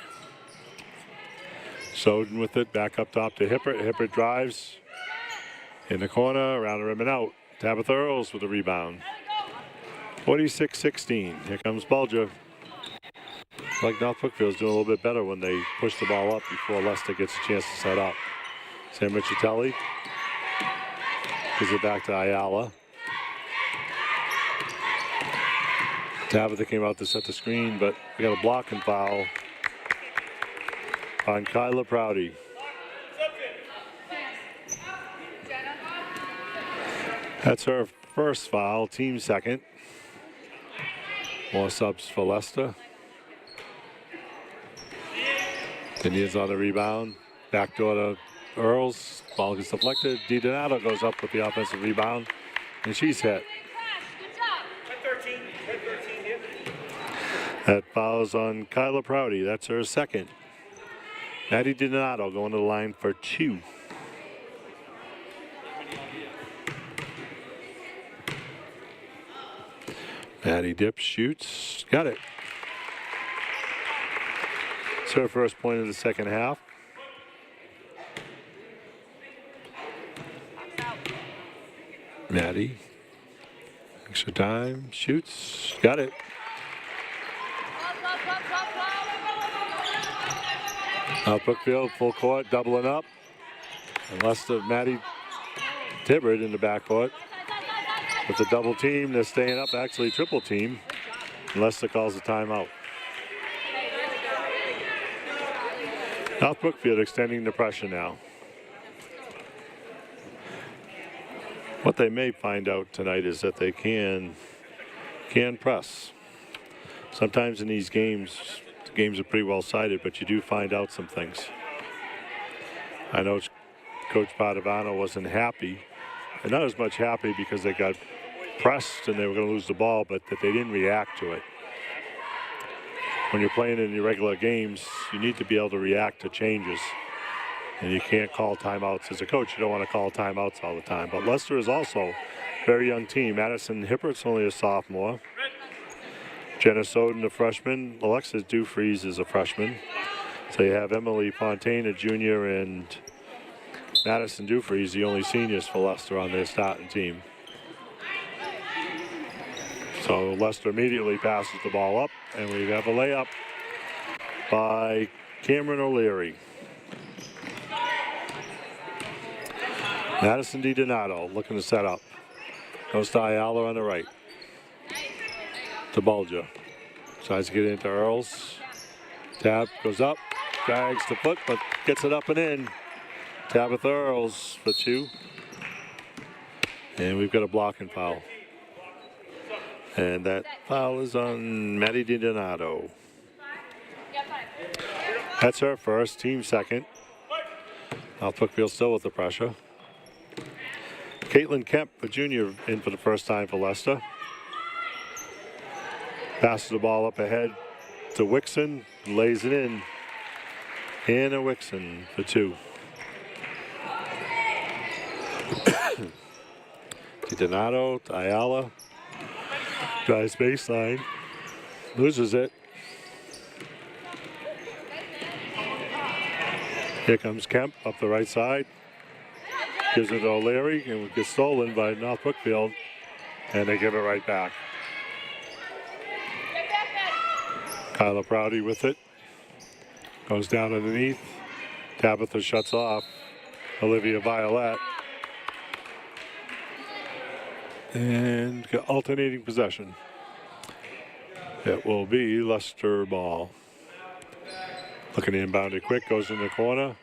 Soden with it, back up top to Hibbert. Hibbert drives in the corner, around the rim and out. Tabitha Earls with the rebound. 46-16. Here comes Bulger. It's like North Brookfield's doing a little bit better when they push the ball up before Leicester gets a chance to set up. Sam Riccitelli gives it back to Ayala. Tabitha came out to set the screen, but we got a block and foul on Kyla Prouty. That's her first foul, team second. More subs for Leicester. Indians on the rebound. Backdoor to Earls. Ball gets deflected. DiDonato goes up with the offensive rebound, and she's hit. That fouls on Kyla Prouty. That's her second. Maddie DiDonato going to the line for two. Maddie dips, shoots, got it. It's her first point of the second half. Maddie, extra time, shoots, got it. North Brookfield full court, doubling up. And Leicester, Maddie Hibbert in the backcourt. With the double team, they're staying up, actually triple team. Leicester calls the timeout. North Brookfield extending the pressure now. What they may find out tonight is that they can press. Sometimes in these games, the games are pretty well sided, but you do find out some things. I know Coach Padovano wasn't happy, and not as much happy because they got pressed and they were going to lose the ball, but that they didn't react to it. When you're playing in your regular games, you need to be able to react to changes. And you can't call timeouts. As a coach, you don't want to call timeouts all the time. But Leicester is also a very young team. Madison Hibbert's only a sophomore. Jenna Soden, a freshman. Alexis Dufries is a freshman. So you have Emily Fontaine, a junior, and Madison Dufries, the only seniors for Leicester on their starting team. So Leicester immediately passes the ball up, and we have a layup by Cameron O'Leary. Madison DiDonato looking to set up. Goes to Ayala on the right. To Bulger. Tries to get into Earls. Tab goes up, drags the foot, but gets it up and in. Tabitha Earls for two. And we've got a blocking foul. And that foul is on Maddie DiDonato. That's her first, team second. North Brookfield still with the pressure. Caitlin Kemp, a junior, in for the first time for Leicester. Passes the ball up ahead to Wixon, lays it in. Hannah Wixon for two. Donato to Ayala. Drives baseline. Loses it. Here comes Kemp up the right side. Gives it to O'Leary and it gets stolen by North Brookfield. And they give it right back. Kyla Prouty with it. Goes down underneath. Tabitha shuts off. Olivia Violette. And alternating possession. It will be Leicester ball. Looking inbound it quick, goes in the corner.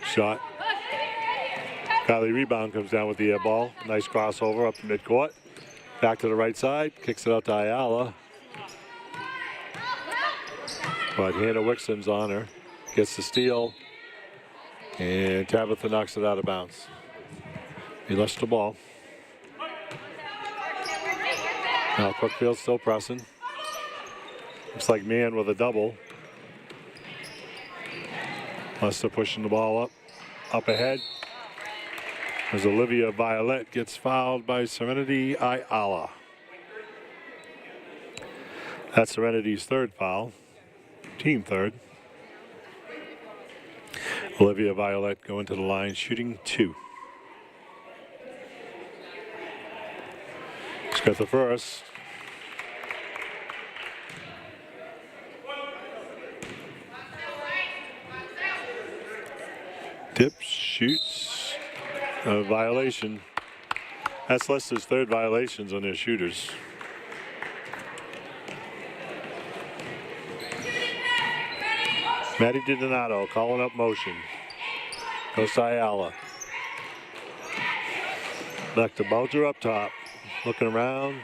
Shot. Kylie rebound, comes down with the air ball. Nice crossover up the midcourt. Back to the right side, kicks it out to Ayala. But Hannah Wixon's on her. Gets the steal. And Tabitha knocks it out of bounds. He Leicester ball. Now Brookfield still pressing. Looks like man with a double. Leicester pushing the ball up ahead. As Olivia Violette gets fouled by Serenity Ayala. That's Serenity's third foul. Team third. Olivia Violette going to the line, shooting two. She's got the first. Tips, shoots, a violation. That's Leicester's third violations on their shooters. Maddie DiDonato calling up motion. Goes to Ayala. Back to Bulger up top. Looking around.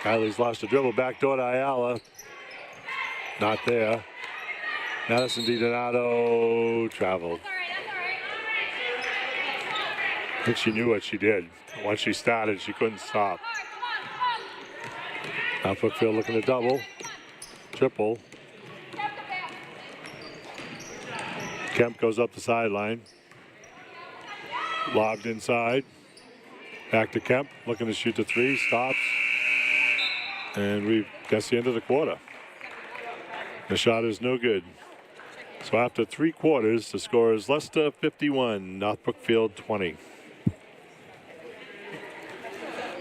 Kylie's lost the dribble. Backdoor to Ayala. Not there. Madison DiDonato traveled. I think she knew what she did. Once she started, she couldn't stop. Now Brookfield looking to double. Triple. Kemp goes up the sideline. Lobbed inside. Back to Kemp, looking to shoot the three. Stops. And that's the end of the quarter. The shot is no good. So after 3 quarters, the score is Leicester 51, North Brookfield 20.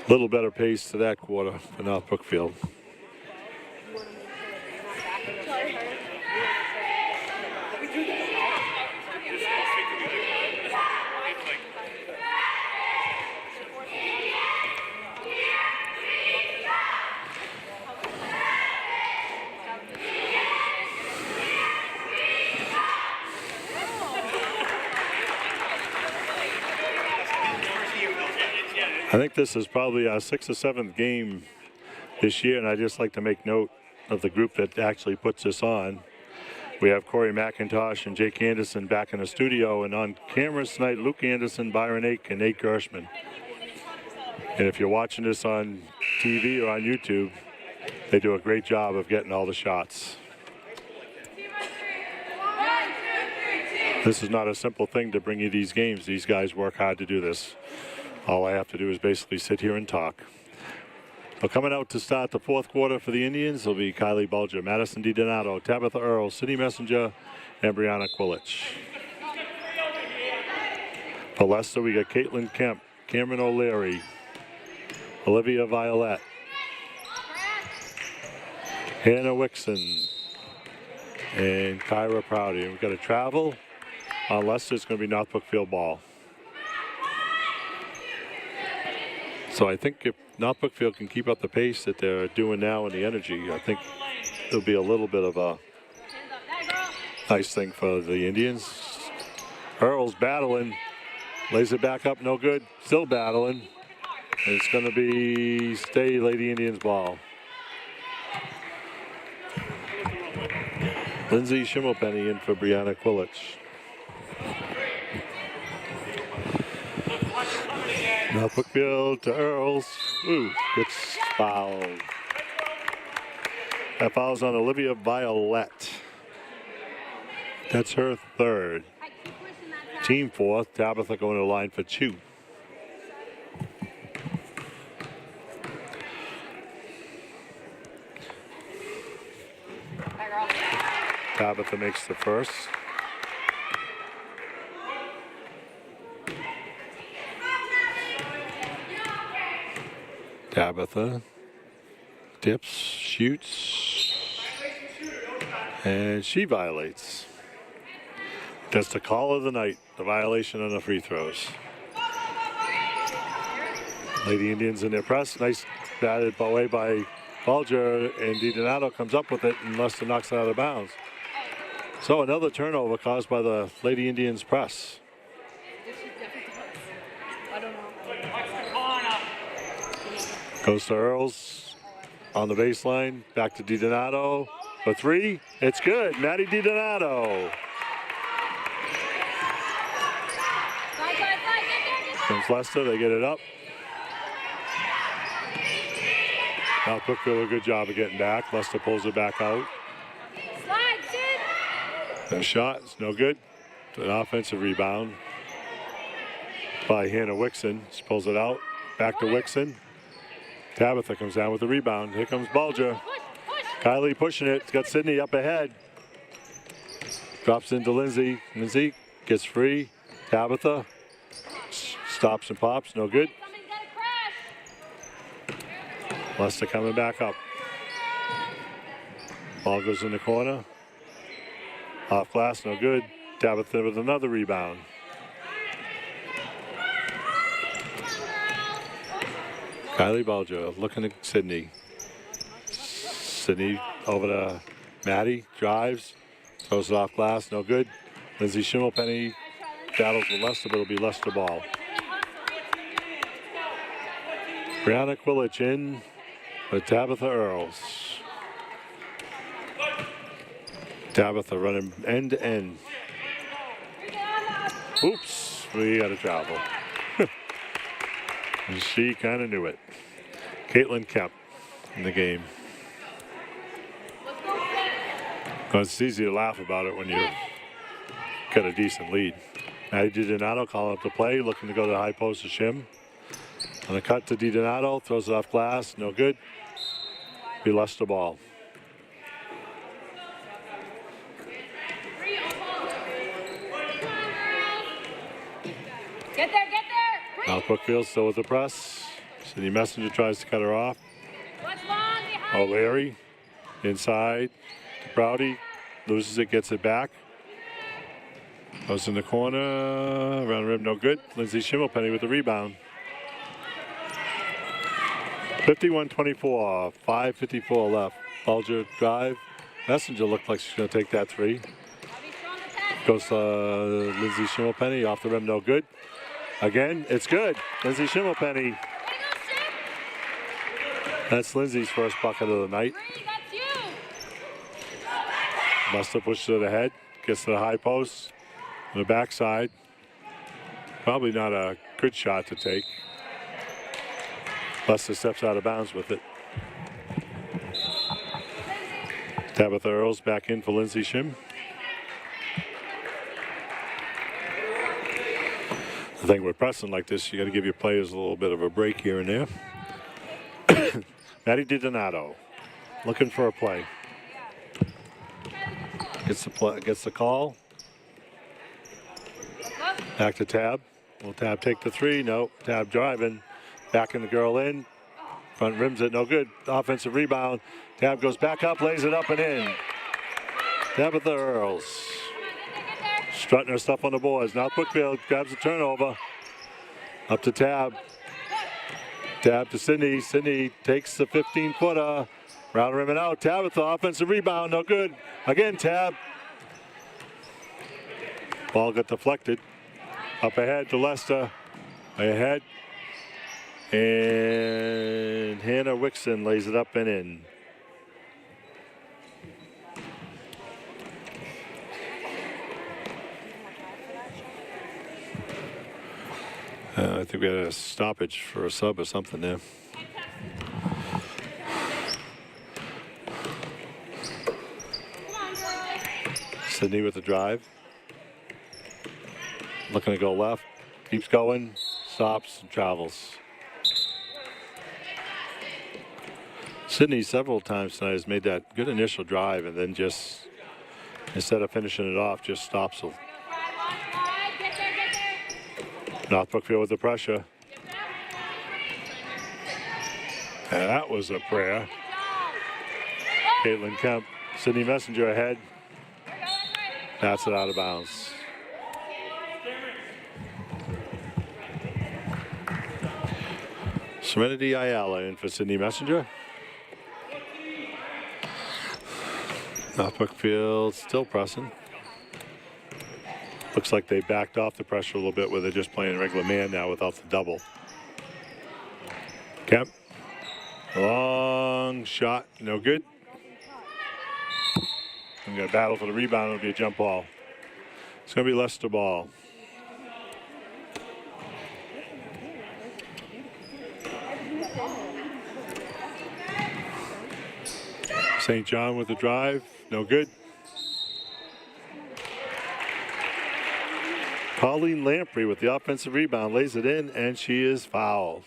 Little better pace to that quarter for North Brookfield. I think this is probably our 6th or 7th game this year, and I'd just like to make note of the group that actually puts this on. We have Corey McIntosh and Jake Anderson back in the studio, and on cameras tonight, Luke Anderson, Byron Ake, and Nate Gershman. And if you're watching this on TV or on YouTube, they do a great job of getting all the shots. This is not a simple thing to bring you these games. These guys work hard to do this. All I have to do is basically sit here and talk. So coming out to start the 4th quarter for the Indians will be Kylie Bulger, Madison DiDonato, Tabitha Earl, City Messenger, and Brianna Quilich. For Leicester, we got Caitlin Kemp, Cameron O'Leary, Olivia Violette, Hannah Wixon, and Kyra Prouty. And we've got a travel. On Leicester, it's going to be North Brookfield ball. So I think if North Brookfield can keep up the pace that they're doing now and the energy, I think it'll be a little bit of a nice thing for the Indians. Earl's battling, lays it back up, no good, still battling. It's going to be stay Lady Indians ball. Lindsay Schimmelpenny in for Brianna Quilich. North Brookfield to Earls. Ooh, gets fouled. That foul's on Olivia Violette. That's her third. Team fourth. Tabitha going to the line for 2. Tabitha makes the first. Tabitha dips, shoots, and she violates. That's the call of the night, the violation on the free throws. Lady Indians in their press. Nice batted away by Bulger, and DiDonato comes up with it, and Leicester knocks it out of bounds. So another turnover caused by the Lady Indians press. I don't know. Goes to Earls on the baseline. Back to DiDonato for 3. It's good. Maddie DiDonato. Comes Leicester. They get it up. Now Brookfield a good job of getting back. Leicester pulls it back out. The shot is no good. An offensive rebound by Hannah Wixon. She pulls it out. Back to Wixon. Tabitha comes down with the rebound. Here comes Bulger. Kylie pushing it. It's got Sydney up ahead. Drops into Lindsay. Lindsay gets free. Tabitha stops and pops. No good. Leicester coming back up. Ball goes in the corner. Off glass, no good. Tabitha with another rebound. Kylie Bulger looking at Sydney. Sydney over to Maddie, drives, throws it off glass, no good. Lindsay Schimmelpenny battles with Leicester, but it'll be Leicester ball. Brianna Quilich in with Tabitha Earls. Tabitha running end to end. Oops, we got to travel. And she kind of knew it. Caitlin Kemp in the game. Well, it's easy to laugh about it when you got a decent lead. Maddie DiDonato calling up the play, looking to go to the high post to Shim. On the cut to DiDonato, throws it off glass, no good. Be Leicester ball. Get there, get there. Now Brookfield still with the press. Sydney Messenger tries to cut her off. O'Leary inside to Prouty. Loses it, gets it back. Goes in the corner. Around the rim, no good. Lindsay Schimmelpenny with the rebound. 51-24, 5:54 left. Bulger drive. Messenger looked like she's going to take that 3. Goes to Lindsay Schimmelpenny off the rim, no good. Again, it's good. Lindsay Schimmelpenny. That's Lindsay's first bucket of the night. Leicester pushes it ahead, gets to the high post on the backside. Probably not a good shot to take. Leicester steps out of bounds with it. Tabitha Earls back in for Lindsay Shim. The thing with pressing like this, you got to give your players a little bit of a break here and there. Maddie DiDonato looking for a play. Gets the call. Back to Tab. Will Tab take the 3? No. Tab driving. Backing the girl in. Front rims it, no good. Offensive rebound. Tab goes back up, lays it up and in. Tabitha Earls. Strutting her stuff on the boards. Now Brookfield grabs the turnover. Up to Tab. Tab to Sydney. Sydney takes the 15-footer. Round rim and out. Tabitha, offensive rebound, no good. Again, Tab. Ball got deflected. Up ahead to Leicester. Way ahead. And Hannah Wixon lays it up and in. I think we had a stoppage for a sub or something there. Sydney with the drive. Looking to go left. Keeps going. Stops and travels. Sydney several times tonight has made that good initial drive and then just, instead of finishing it off, just stops. North Brookfield with the pressure. And that was a prayer. Caitlin Kemp, Sydney Messenger ahead. That's it out of bounds. Serenity Ayala in for Sydney Messenger. North Brookfield still pressing. Looks like they backed off the pressure a little bit where they're just playing regular man now without the double. Kemp. Long shot. No good. I'm going to battle for the rebound. It'll be a jump ball. It's going to be Leicester ball. St. John with the drive. No good. Colleen Lamprey with the offensive rebound lays it in, and she is fouled.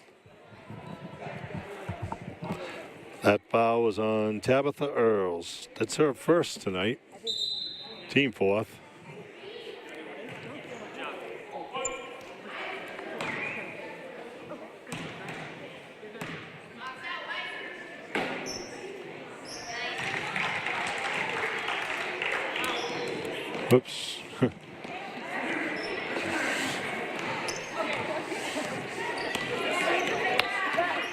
That foul was on Tabitha Earls. That's her first tonight. Team fourth. Whoops.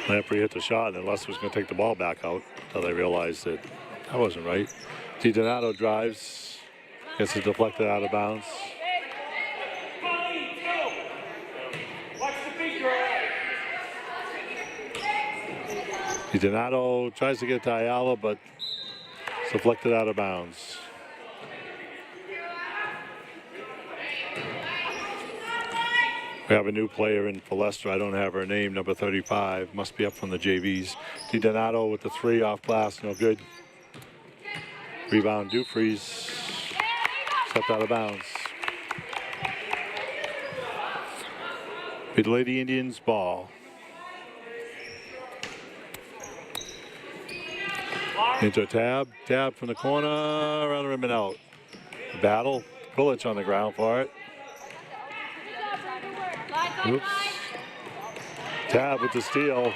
Lamprey hit the shot, and Leicester was going to take the ball back out until they realized that that wasn't right. DiDonato drives, gets it deflected out of bounds. DiDonato tries to get to Ayala, but it's deflected out of bounds. We have a new player in for Leicester. I don't have her name, number 35. Must be up from the JVs. DiDonato with the three off glass, no good. Rebound, Dufries. Stepped out of bounds. Be the Lady Indians ball. Into a tab. Tab from the corner, around the rim and out. Battle. Pulich on the ground for it. Oops. Tab with the steal.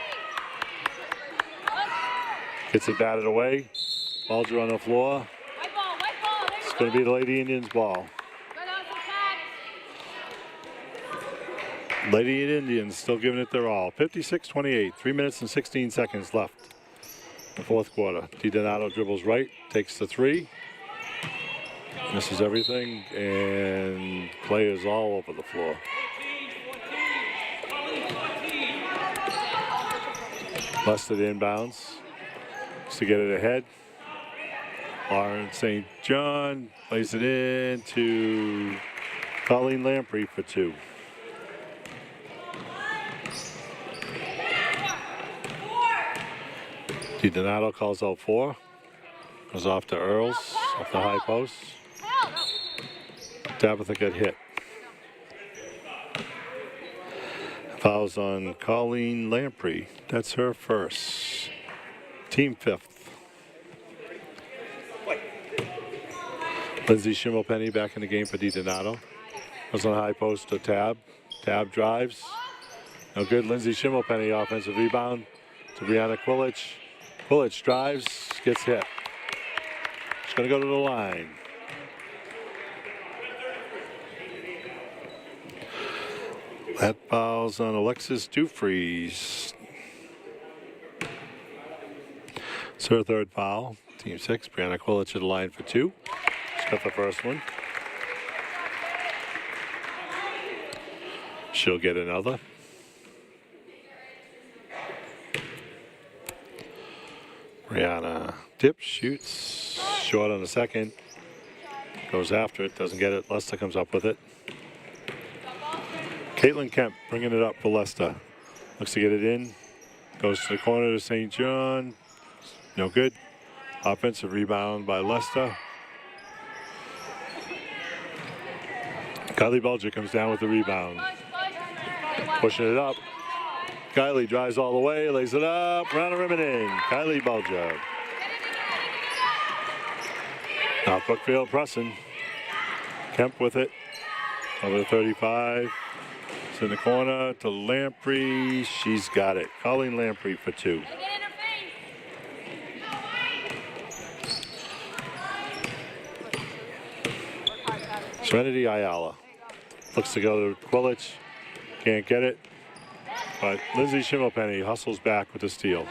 Gets it batted away. Balls are on the floor. It's going to be the Lady Indians ball. Lady Indians still giving it their all. 56-28. 3 minutes and 16 seconds left. The fourth quarter. DiDonato dribbles right. Takes the three. Misses everything. And players all over the floor. Leicester inbounds to get it ahead. Lauren St. John plays it in to Colleen Lamprey for two. DiDonato calls out four. Goes off to Earls, off the high post. Tabitha got hit. Fouls on Colleen Lamprey. That's her first. Team fifth. Lindsay Schimmelpenny back in the game for DiDonato. Was on high post to Tab. Tab drives. No good. Lindsay Schimmelpenny offensive rebound to Brianna Quilich. Quilich drives, gets hit. She's going to go to the line. That foul's on Alexis Dufries. It's her third foul. Team six, Brianna Quilich at the line for two. She's got the first one. She'll get another. Brianna dips, shoots, short on the second. Goes after it, doesn't get it. Leicester comes up with it. Caitlin Kemp bringing it up for Leicester. Looks to get it in. Goes to the corner to St. John. No good. Offensive rebound by Leicester. Kylie Bulger comes down with the rebound. Pushing it up. Kylie drives all the way, lays it up, round the rim and in. Kylie Bulger. North Brookfield pressing. Kemp with it. Over the 35. It's in the corner to Lamprey. She's got it. Colleen Lamprey for 2. Serenity Ayala. Looks to go to Quilich. Can't get it. But Lindsay Schimmelpenny hustles back with the steal.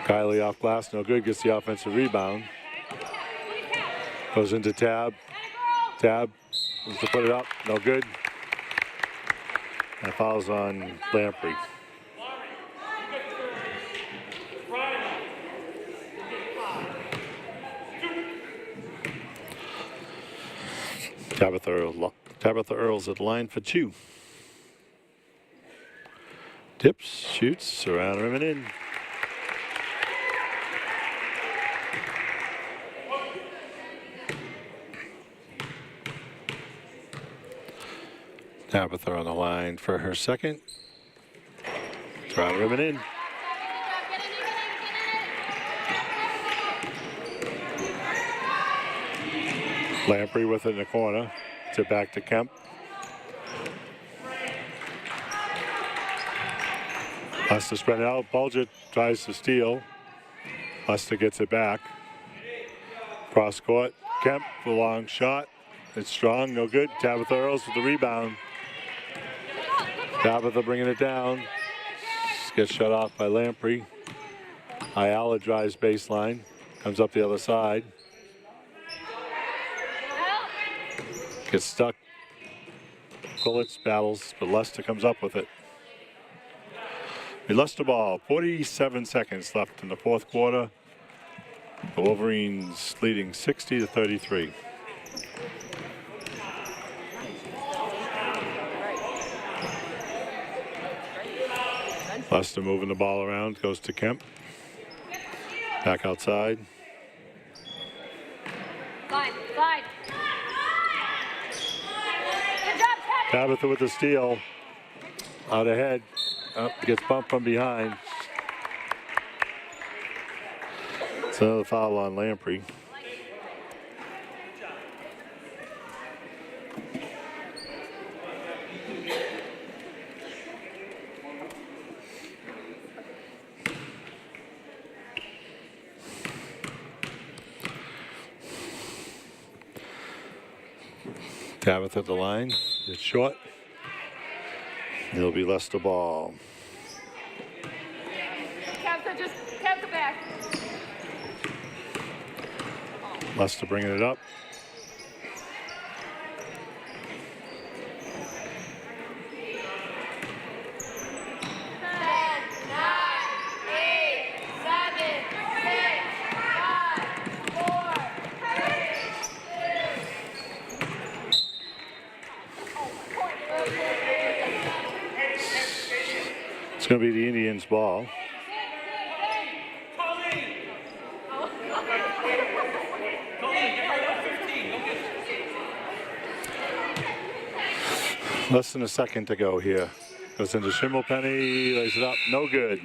Kylie off glass, no good, gets the offensive rebound. Goes into Tab. Tab wants to put it up, no good. And fouls on Lamprey. Tabitha Earls at the line for 2. Dips, shoots, around rim and in. Tabitha on the line for her second. Around rim and in. Lamprey with it in the corner. Tip back to Kemp. Leicester spread it out. Bulger tries to steal. Leicester gets it back. Cross court. Kemp, a long shot. It's strong, no good. Tabitha Earls with the rebound. Tabitha bringing it down. Gets shut off by Lamprey. Ayala drives baseline. Comes up the other side. Gets stuck. Bullets battles, but Leicester comes up with it. The Leicester ball, 47 seconds left in the fourth quarter. The Wolverines leading 60-33. Leicester moving the ball around, goes to Kemp. Back outside. Slide. Tabitha with the steal. Out ahead. Gets bumped from behind. It's another foul on Lamprey. Tabitha at the line. It's short. It'll be Leicester ball. Tabitha back. Leicester bringing it up. It's going to be the Indians' ball. Less than a second to go here. Goes into Schimmelpenny, lays it up, no good.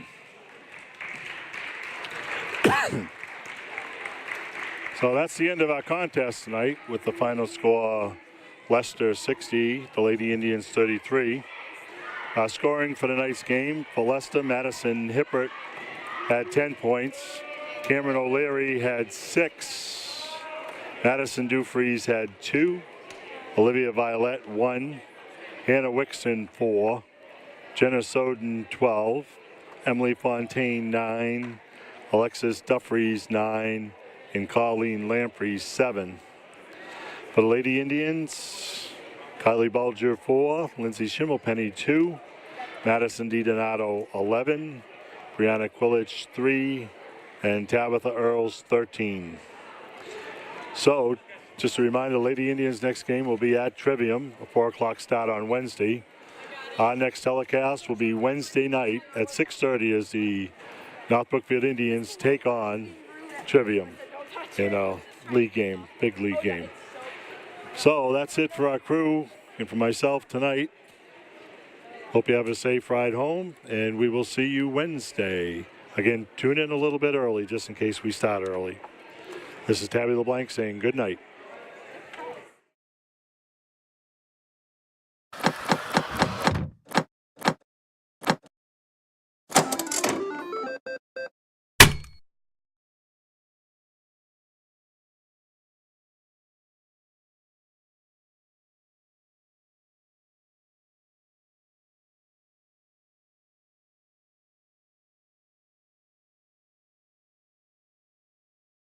So that's the end of our contest tonight with the final score, Leicester 60, the Lady Indians 33. Scoring for tonight's game for Leicester, Madison Hippert had 10 points. Cameron O'Leary had 6. Madison Dufries had 2. Olivia Violette 1. Hannah Wixton 4. Jenna Soden 12. Emily Fontaine 9. Alexis Duffries 9. And Colleen Lamprey 7. For the Lady Indians, Kylie Bulger 4, Lindsay Schimmelpenny 2, Madison DiDonato 11, Brianna Quillich 3, and Tabitha Earls 13. So, just a reminder, Lady Indians' next game will be at Trivium, a 4 o'clock start on Wednesday. Our next telecast will be Wednesday night at 6:30 as the North Brookfield Indians take on Trivium in a league game, big league game. So that's it for our crew and for myself tonight. Hope you have a safe ride home, and we will see you Wednesday. Again, tune in a little bit early just in case we start early. This is Tabby LeBlanc saying good night.